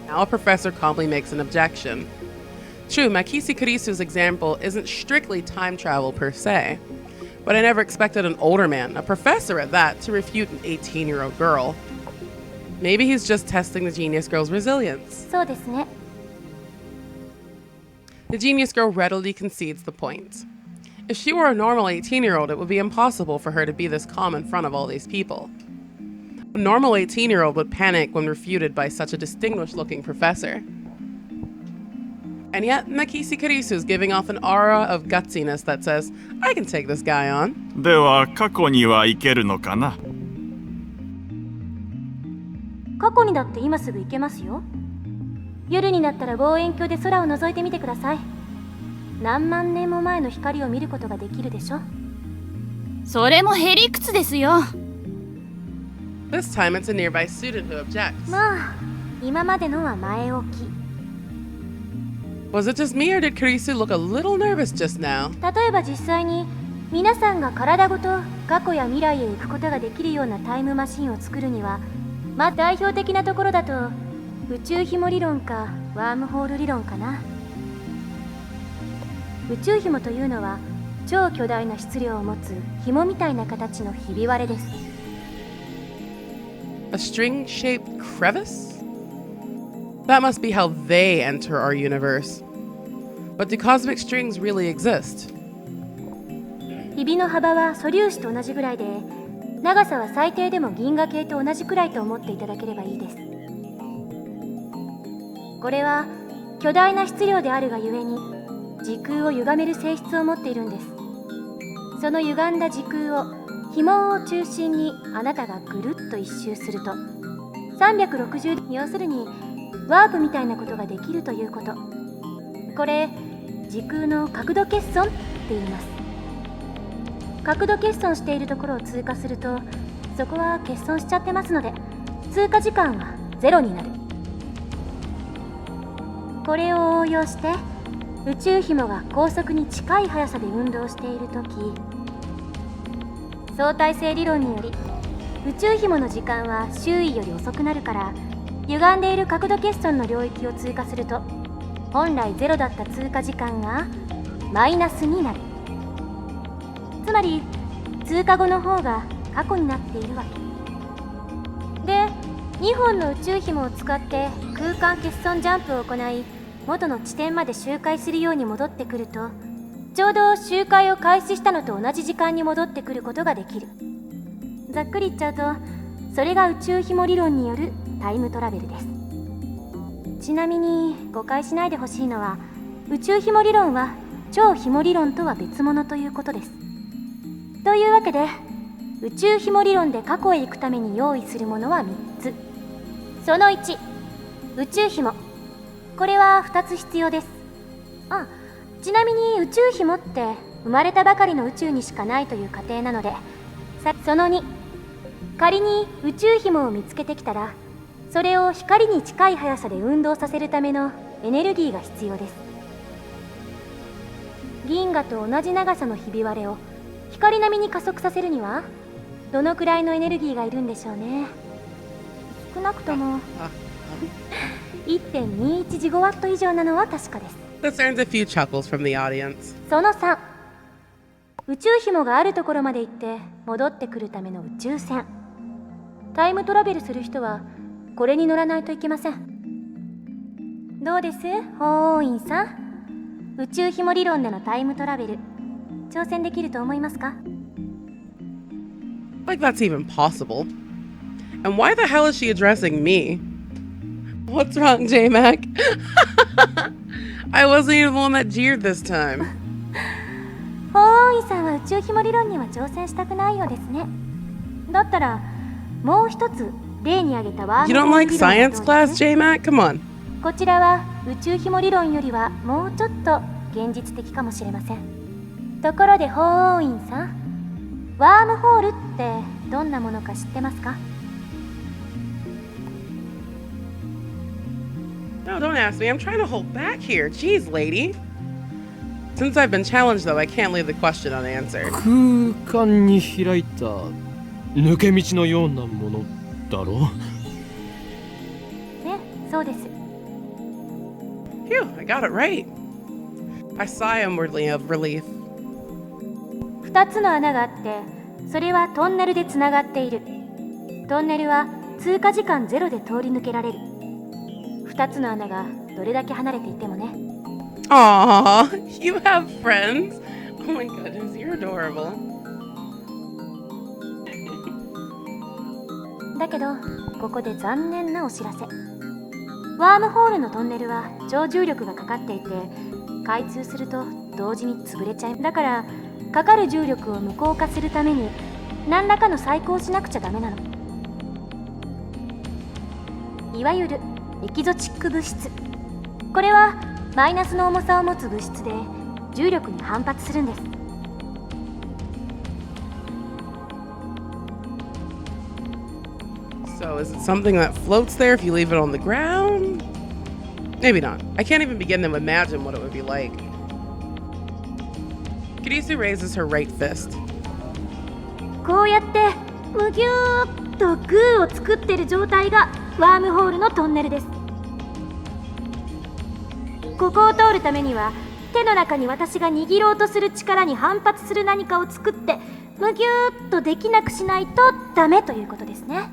Now a professor calmly makes an objection. True, Makisi Kurisu's example isn't strictly time travel per se, but I never expected an older man, a professor at that, to refute an 18-year-old girl. Maybe he's just testing the genius girl's resilience.
そうですね。
The genius girl readily concedes the point. If she were a normal 18-year-old, it would be impossible for her to be this calm in front of all these people. A normal 18-year-old would panic when refuted by such a distinguished-looking professor. And yet, Nakisi Karisu is giving off an aura of gutsiness that says, I can take this guy on.
では過去には行けるのかな。
過去にだって今すぐ行けますよ。夜になったら望遠鏡で空を覗いてみてください。何万年も前の光を見ることができるでしょ。
それもへりくつですよ。
This time it's a nearby student who objects.
まあ、今までのは前置き。
Was it just me or did Karisu look a little nervous just now?
例えば実際に皆さんが体ごと過去や未来へ行くことができるようなタイムマシンを作るには、まあ代表的なところだと宇宙紐理論かワームホール理論かな。宇宙紐というのは超巨大な質量を持つ紐みたいな形のひび割れです。
A string-shaped crevice? That must be how they enter our universe. But do cosmic strings really exist?
ひびの幅は素粒子と同じぐらいで、長さは最低でも銀河系と同じくらいと思っていただければいいです。これは巨大な質量であるがゆえに時空を歪める性質を持っているんです。その歪んだ時空を紐を中心にあなたがぐるっと一周すると360度、要するにワープみたいなことができるということ。これ時空の角度欠損って言います。角度欠損しているところを通過するとそこは欠損しちゃってますので通過時間はゼロになる。これを応用して宇宙紐が高速に近い速さで運動しているとき、相対性理論により宇宙紐の時間は周囲より遅くなるから、歪んでいる角度欠損の領域を通過すると本来ゼロだった通過時間がマイナスになる。つまり通過後の方が過去になっているわけで、2本の宇宙紐を使って空間欠損ジャンプを行い元の地点まで周回するように戻ってくると、ちょうど周回を開始したのと同じ時間に戻ってくることができる。ざっくり言っちゃうとそれが宇宙紐理論によるタイムトラベルです。ちなみに誤解しないでほしいのは、宇宙紐理論は超紐理論とは別物ということです。というわけで宇宙紐理論で過去へ行くために用意するものは3つ。その1、宇宙紐。これは2つ必要です。ちなみに宇宙紐って生まれたばかりの宇宙にしかないという過程なので、その2、仮に宇宙紐を見つけてきたらそれを光に近い速さで運動させるためのエネルギーが必要です。銀河と同じ長さのひび割れを光並みに加速させるにはどのくらいのエネルギーがいるんでしょうね。少なくとも1.21 ジゴワット以上なのは確かです。
This earns a few chuckles from the audience.
その3、宇宙紐があるところまで行って戻ってくるための宇宙船。タイムトラベルする人はこれに乗らないといけません。どうです、法王院さん。宇宙紐理論でのタイムトラベル挑戦できると思いますか？
Like that's even possible. And why the hell is she addressing me? What's wrong, J-Mac? I wasn't even the one that jeered this time.
法王院さんは宇宙紐理論には挑戦したくないようですね。だったらもう一つ例に挙げたワー
You
ム
don't
ホール
like
理論はどう
science
です
class, J-Mac? Come on.
こちらは宇宙紐理論よりはもうちょっと現実的かもしれません。ところで法王院さん、ワームホールってどんなものか知ってますか？
No, don't ask me. I'm trying to hold back here. Jeez, lady. Since I've been challenged, though, I can't leave the question unanswered.
空間に開いた抜け道のようなものだろう。
ね、そうです。
Phew, I got it right. I sigh inwardly of relief.
2つの穴があって、それはトンネルでつながっている。トンネルは通過時間ゼロで通り抜けられる。2つの穴がどれだけ離れていてもね。
Aw, you have friends? Oh my goodness, you're adorable.
だけどここで残念なお知らせ。ワームホールのトンネルは超重力がかかっていて、開通すると同時に潰れちゃう。だからかかる重力を無効化するために何らかの細工をしなくちゃダメなの。いわゆるエキゾチック物質。これはマイナスの重さを持つ物質で重力に反発するんです。
So is it something that floats there if you leave it on the ground? Maybe not. I can't even begin to imagine what it would be like. Kurisu raises her right fist.
こうやってむぎゅーっとグーを作ってる状態がワームホールのトンネルです。ここを通るためには手の中に私が握ろうとする力に反発する何かを作ってむぎゅーっとできなくしないとダメということですね。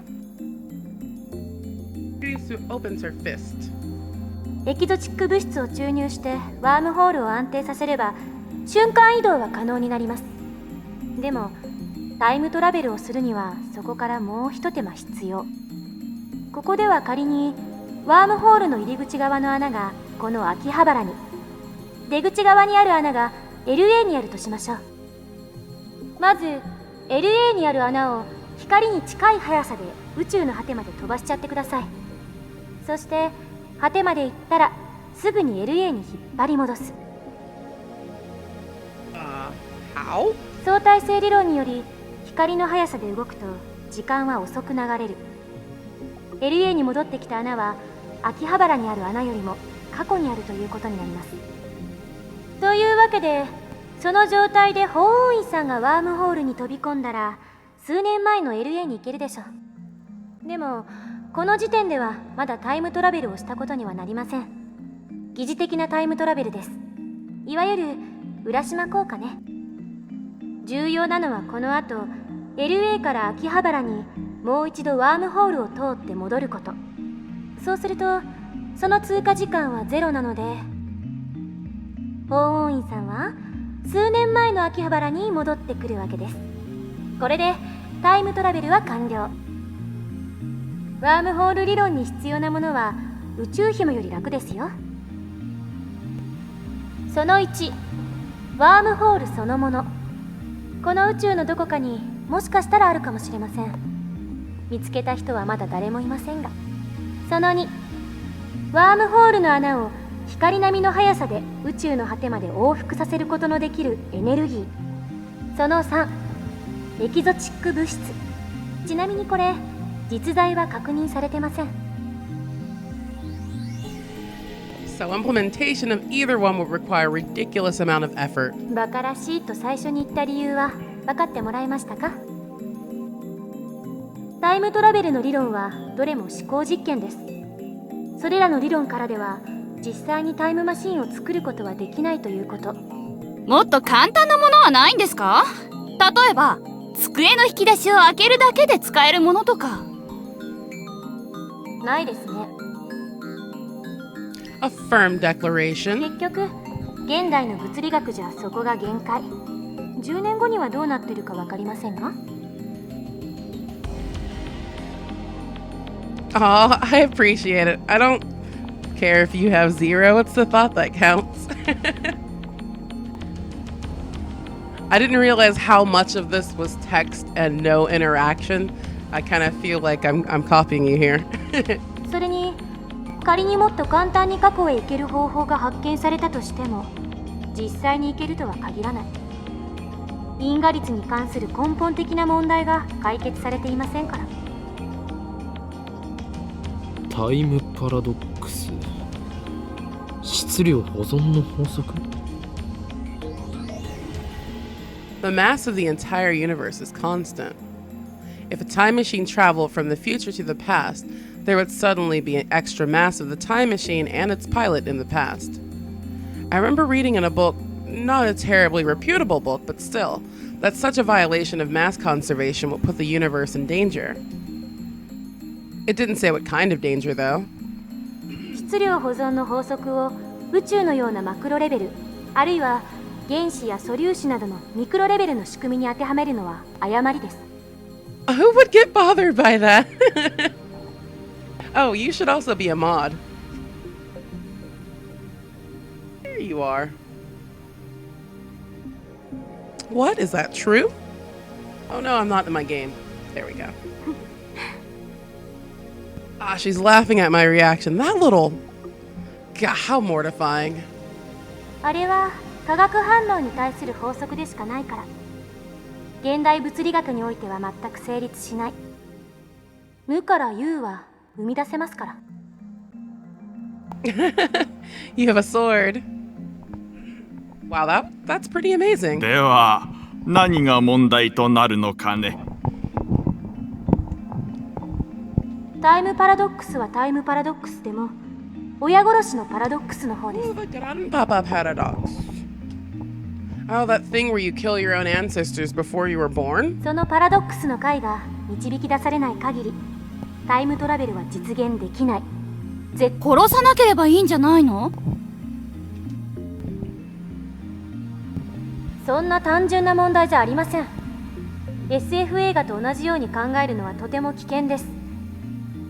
Kurisu opens her fist.
エキゾチック物質を注入してワームホールを安定させれば瞬間移動は可能になります。でもタイムトラベルをするにはそこからもう一手間必要。ここでは仮にワームホールの入り口側の穴がこの秋葉原に、出口側にある穴が LA にあるとしましょう。まず LA にある穴を光に近い速さで宇宙の果てまで飛ばしちゃってください。そして果てまで行ったらすぐに LA に引っ張り戻す。
How?
相対性理論により光の速さで動くと時間は遅く流れる。 LA に戻ってきた穴は秋葉原にある穴よりも過去にあるということになります。というわけでその状態で法王院さんがワームホールに飛び込んだら数年前の LA に行けるでしょう。でもこの時点ではまだタイムトラベルをしたことにはなりません。疑似的なタイムトラベルです。いわゆる浦島効果ね。重要なのはこの後 LA から秋葉原にもう一度ワームホールを通って戻ること。そうするとその通過時間はゼロなので、法王院さんは数年前の秋葉原に戻ってくるわけです。これでタイムトラベルは完了。ワームホール理論に必要なものは宇宙紐より楽ですよ。その1、ワームホールそのもの。この宇宙のどこかにもしかしたらあるかもしれません。見つけた人はまだ誰もいませんが。その2、ワームホールの穴を光並みの速さで宇宙の果てまで往復させることのできるエネルギー。その3、エキゾチック物質。ちなみにこれ実在は確認されてません。
So implementation of either one would require a ridiculous amount of effort.
バカらしいと最初に言った理由は分かってもらえましたか？タイムトラベルの理論はどれも思考実験です。それらの理論からでは実際にタイムマシンを作ることはできないということ。
もっと簡単なものはないんですか？例えば机の引き出しを開けるだけで使えるものとか。
ないですね。
A firm declaration.
結局現代の物理学じゃそこが限界。10年後にはどうなってるか分かりませんが。
Oh, I appreciate it. I don't care if you have 0. It's the thought that counts. I didn't realize how much of this was text and no interaction. I kind of feel like I'm copying you here.
それに仮にもっと簡単に過去へ行ける方法が発見されたとしても実際に行けるとは限らない。因果率に関する根本的な問題が解決されていませんから。
タイムパラドックス、質量保存の法則。
The mass of the entire universe is constant. If a time machine traveled from the future to the past, there would suddenly be an extra mass of the time machine and its pilot in the past. I remember reading in a book, not a terribly reputable book, but still, that such a violation of mass conservation would put the universe in danger. It didn't say what kind of danger, though.
質量保存の法則を宇宙のようなマクロレベル、あるいは原子や素粒子などのミクロレベルの仕組みに当てはめるのは誤りです。
Who would get bothered by that? Oh, you should also be a mod. There you are. What? Is that true? Oh no, I'm not in my game. There we go. Ah, she's laughing at my reaction. That little... God, how mortifying.
あれは化学反応に対する法則でしかないから。現代物理学においては全く成立しない。無から有は生み出せますから。
You have a sword. Wow, that's pretty amazing.
では何が問題となるのかね。
タイムパラドックスはタイムパラドックスでも、親殺しのパラドックスの方です。
Oh, the grandpapa paradox. Oh, that thing where you kill your own ancestors before you were born?
そのパラドックスの解が導き出されない限り、タイムトラベルは実現できない。
殺さなければいいんじゃないの？
そんな単純な問題じゃありません。SF 映画と同じように考えるのはとても危険です。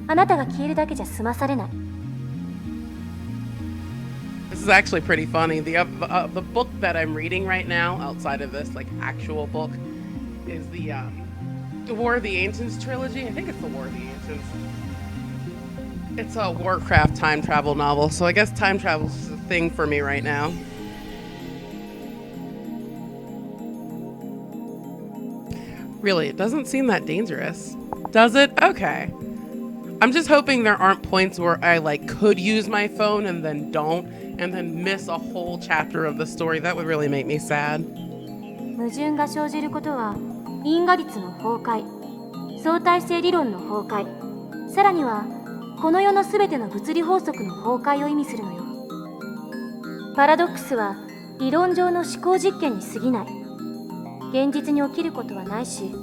あなたが消えるだけじゃ済まされない。
This is actually pretty funny. The book that I'm reading right now, outside of this like actual book, is the War of the Ancients trilogy. I think it's the War of the Ancients. It's a Warcraft time travel novel, so I guess time travel is a thing for me right now. Really, it doesn't seem that dangerous. Does it? Okay. I'm just hoping there aren't points where I like could use my phone and then don't, and then miss a whole chapter of the story. That would really make me sad.
矛盾が生じることは因果律の崩壊、相対性理論の崩壊、さらにはこの世のすべての物理法則の崩壊を意味するのよ。パラドックスは理論上の思考実験に過ぎない。現実に起きることはないし、起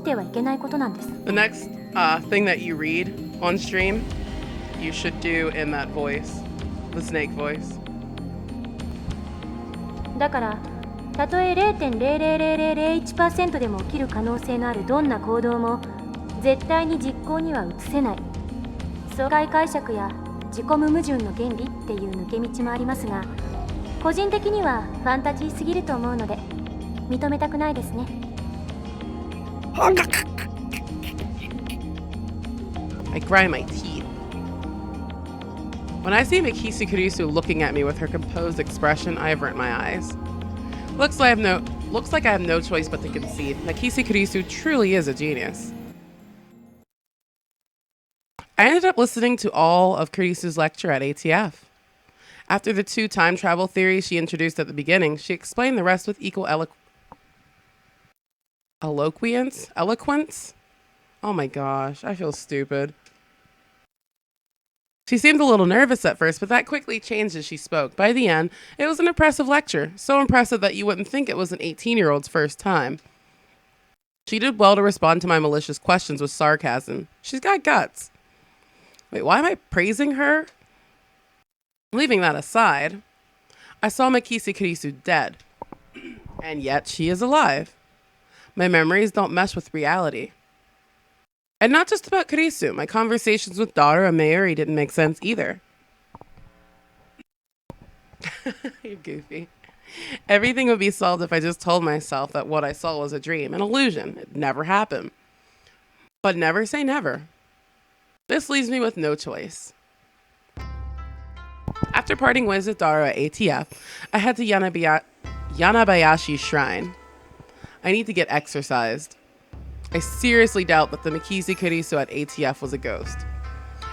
きてはいけないことなんです。
The next thing that you read on stream, you should do in that voice, the snake voice.
だから、たとえ 0.00001% でも起きる可能性のあるどんな行動も絶対に実行には移せない。相対解釈や自己無矛盾の原理っていう抜け道もありますが、個人的にはファンタジーすぎると思うので認めたくないですね。
I grind my teeth. When I see Mikisi Kurisu looking at me with her composed expression, I avert my eyes. Looks like I have no choice but to concede. Mikisi Kurisu truly is a genius. I ended up listening to all of Kurisu's lecture at ATF. After the 2 time travel theories she introduced at the beginning, she explained the rest with equal eloquence? Oh my gosh, I feel stupid. She seemed a little nervous at first, but that quickly changed as she spoke. By the end, it was an impressive lecture, so impressive that you wouldn't think it was an 18-year-old's first time. She did well to respond to my malicious questions with sarcasm. She's got guts. Wait, why am I praising her? Leaving that aside, I saw Mikisi Kurisu dead, and yet she is alive. My memories don't mesh with reality. And not just about Kurisu, my conversations with Daughter and Mayuri didn't make sense either. You're goofy. Everything would be solved if I just told myself that what I saw was a dream, an illusion. It never happened. But never say never. This leaves me with no choice. After parting ways with Daru at ATF, I head to Yanabayashi Shrine. I need to get exorcised. I seriously doubt that the Mikisi Kurisu at ATF was a ghost.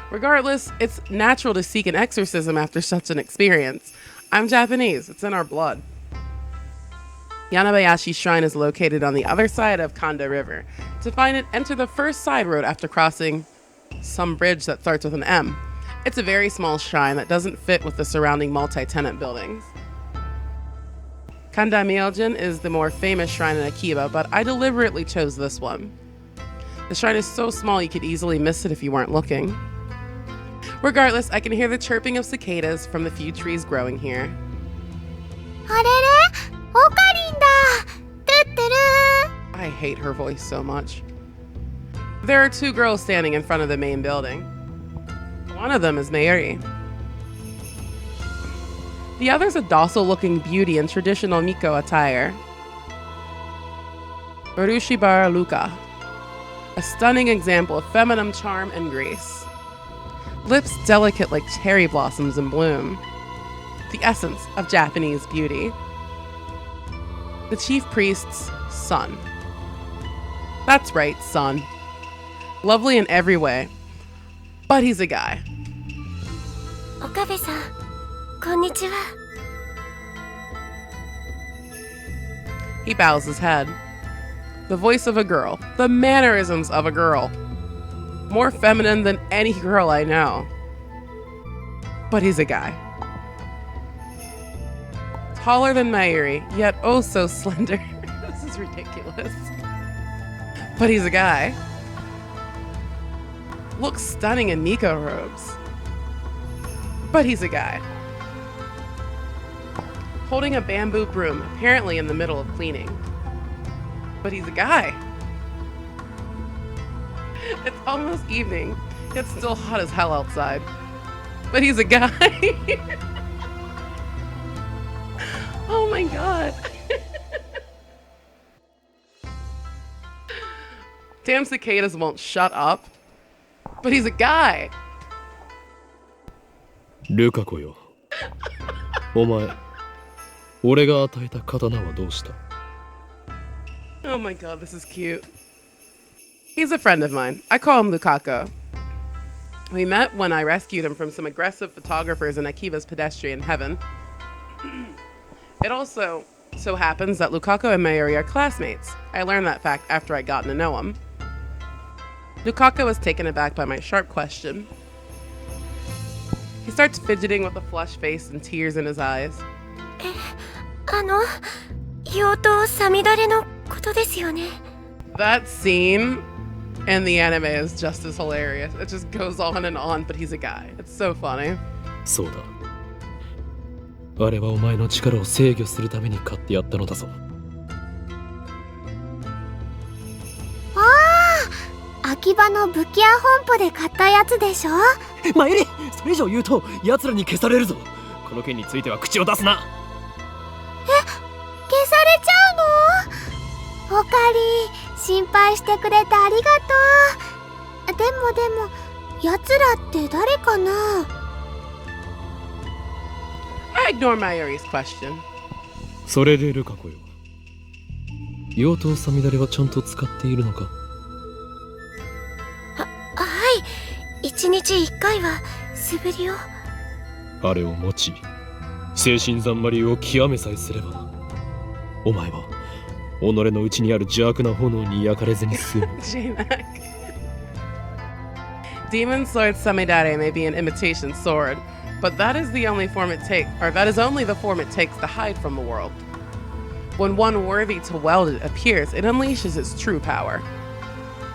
Regardless, it's natural to seek an exorcism after such an experience. I'm Japanese, it's in our blood. Yanabayashi Shrine is located on the other side of Kanda River. To find it, enter the first side road after crossing some bridge that starts with an M. It's a very small shrine that doesn't fit with the surrounding multi-tenant buildings. Kanda Myojin is the more famous shrine in Akiba, but I deliberately chose this one. The shrine is so small you could easily miss it if you weren't looking. Regardless, I can hear the chirping of cicadas from the few trees growing here.
あれれオカリンだトゥットゥル
I hate her voice so much. There are two girls standing in front of the main building. One of them is Mayuri. The other's a docile-looking beauty in traditional Miko attire. Urushibara Luka. A stunning example of feminine charm and grace. Lips delicate like cherry blossoms in bloom. The essence of Japanese beauty. The chief priest's son. That's right, son. Lovely in every way. But he's a guy.
岡部さんこんにちは
He bows his head. The voice of a girl. The mannerisms of a girl. More feminine than any girl I know. But he's a guy. Taller than Mayuri, yet oh so slender. This is ridiculous. But he's a guy. Looks stunning in Miko robes. But he's a guy. Holding a bamboo broom, apparently in the middle of cleaning. But he's a guy. It's almost evening. It's still hot as hell outside. But he's a guy. Oh my god. Damn cicadas won't shut up. But he's a guy.
ルカ子よ。お前、俺が与えた刀はどうした？
Oh my god, this is cute. He's a friend of mine. I call him Lukaku. We met when I rescued him from some aggressive photographers in Akiba's pedestrian heaven. It also so happens that Lukaku and Mayuri are classmates. I learned that fact after I'd gotten to know him. Lukaku was taken aback by my sharp question. He starts fidgeting with a flushed face and tears in his eyes.
妖刀さみだれのことですよね
That scene in the anime is just as hilarious. It just goes on and on, but he's a guy. It's so funny.
そうだ。あれはお前の力を制御するために買ってやったのだぞ。
秋葉の武器屋本舗で買ったやつでしょ
マユリ、それ以上言うと奴らに消されるぞ。この件については口を出すな。
消されちゃうのおかり心配してくれてありがとうでも奴らって誰かな
I ignore Mayuri's question.
それでルカ子よ。妖刀さみだれはちゃんと使っているのか？
はい1日1回は素振りを
あれを持ち精神三昧を極めさえすればお前は己の内にある邪悪な炎に焼かれずに済む。
J-Mac. Demon Sword Samidare may be an imitation sword, but that is the only form it takes, or that is only the form it takes to hide from the world. When one worthy to wield it appears, it unleashes its true power.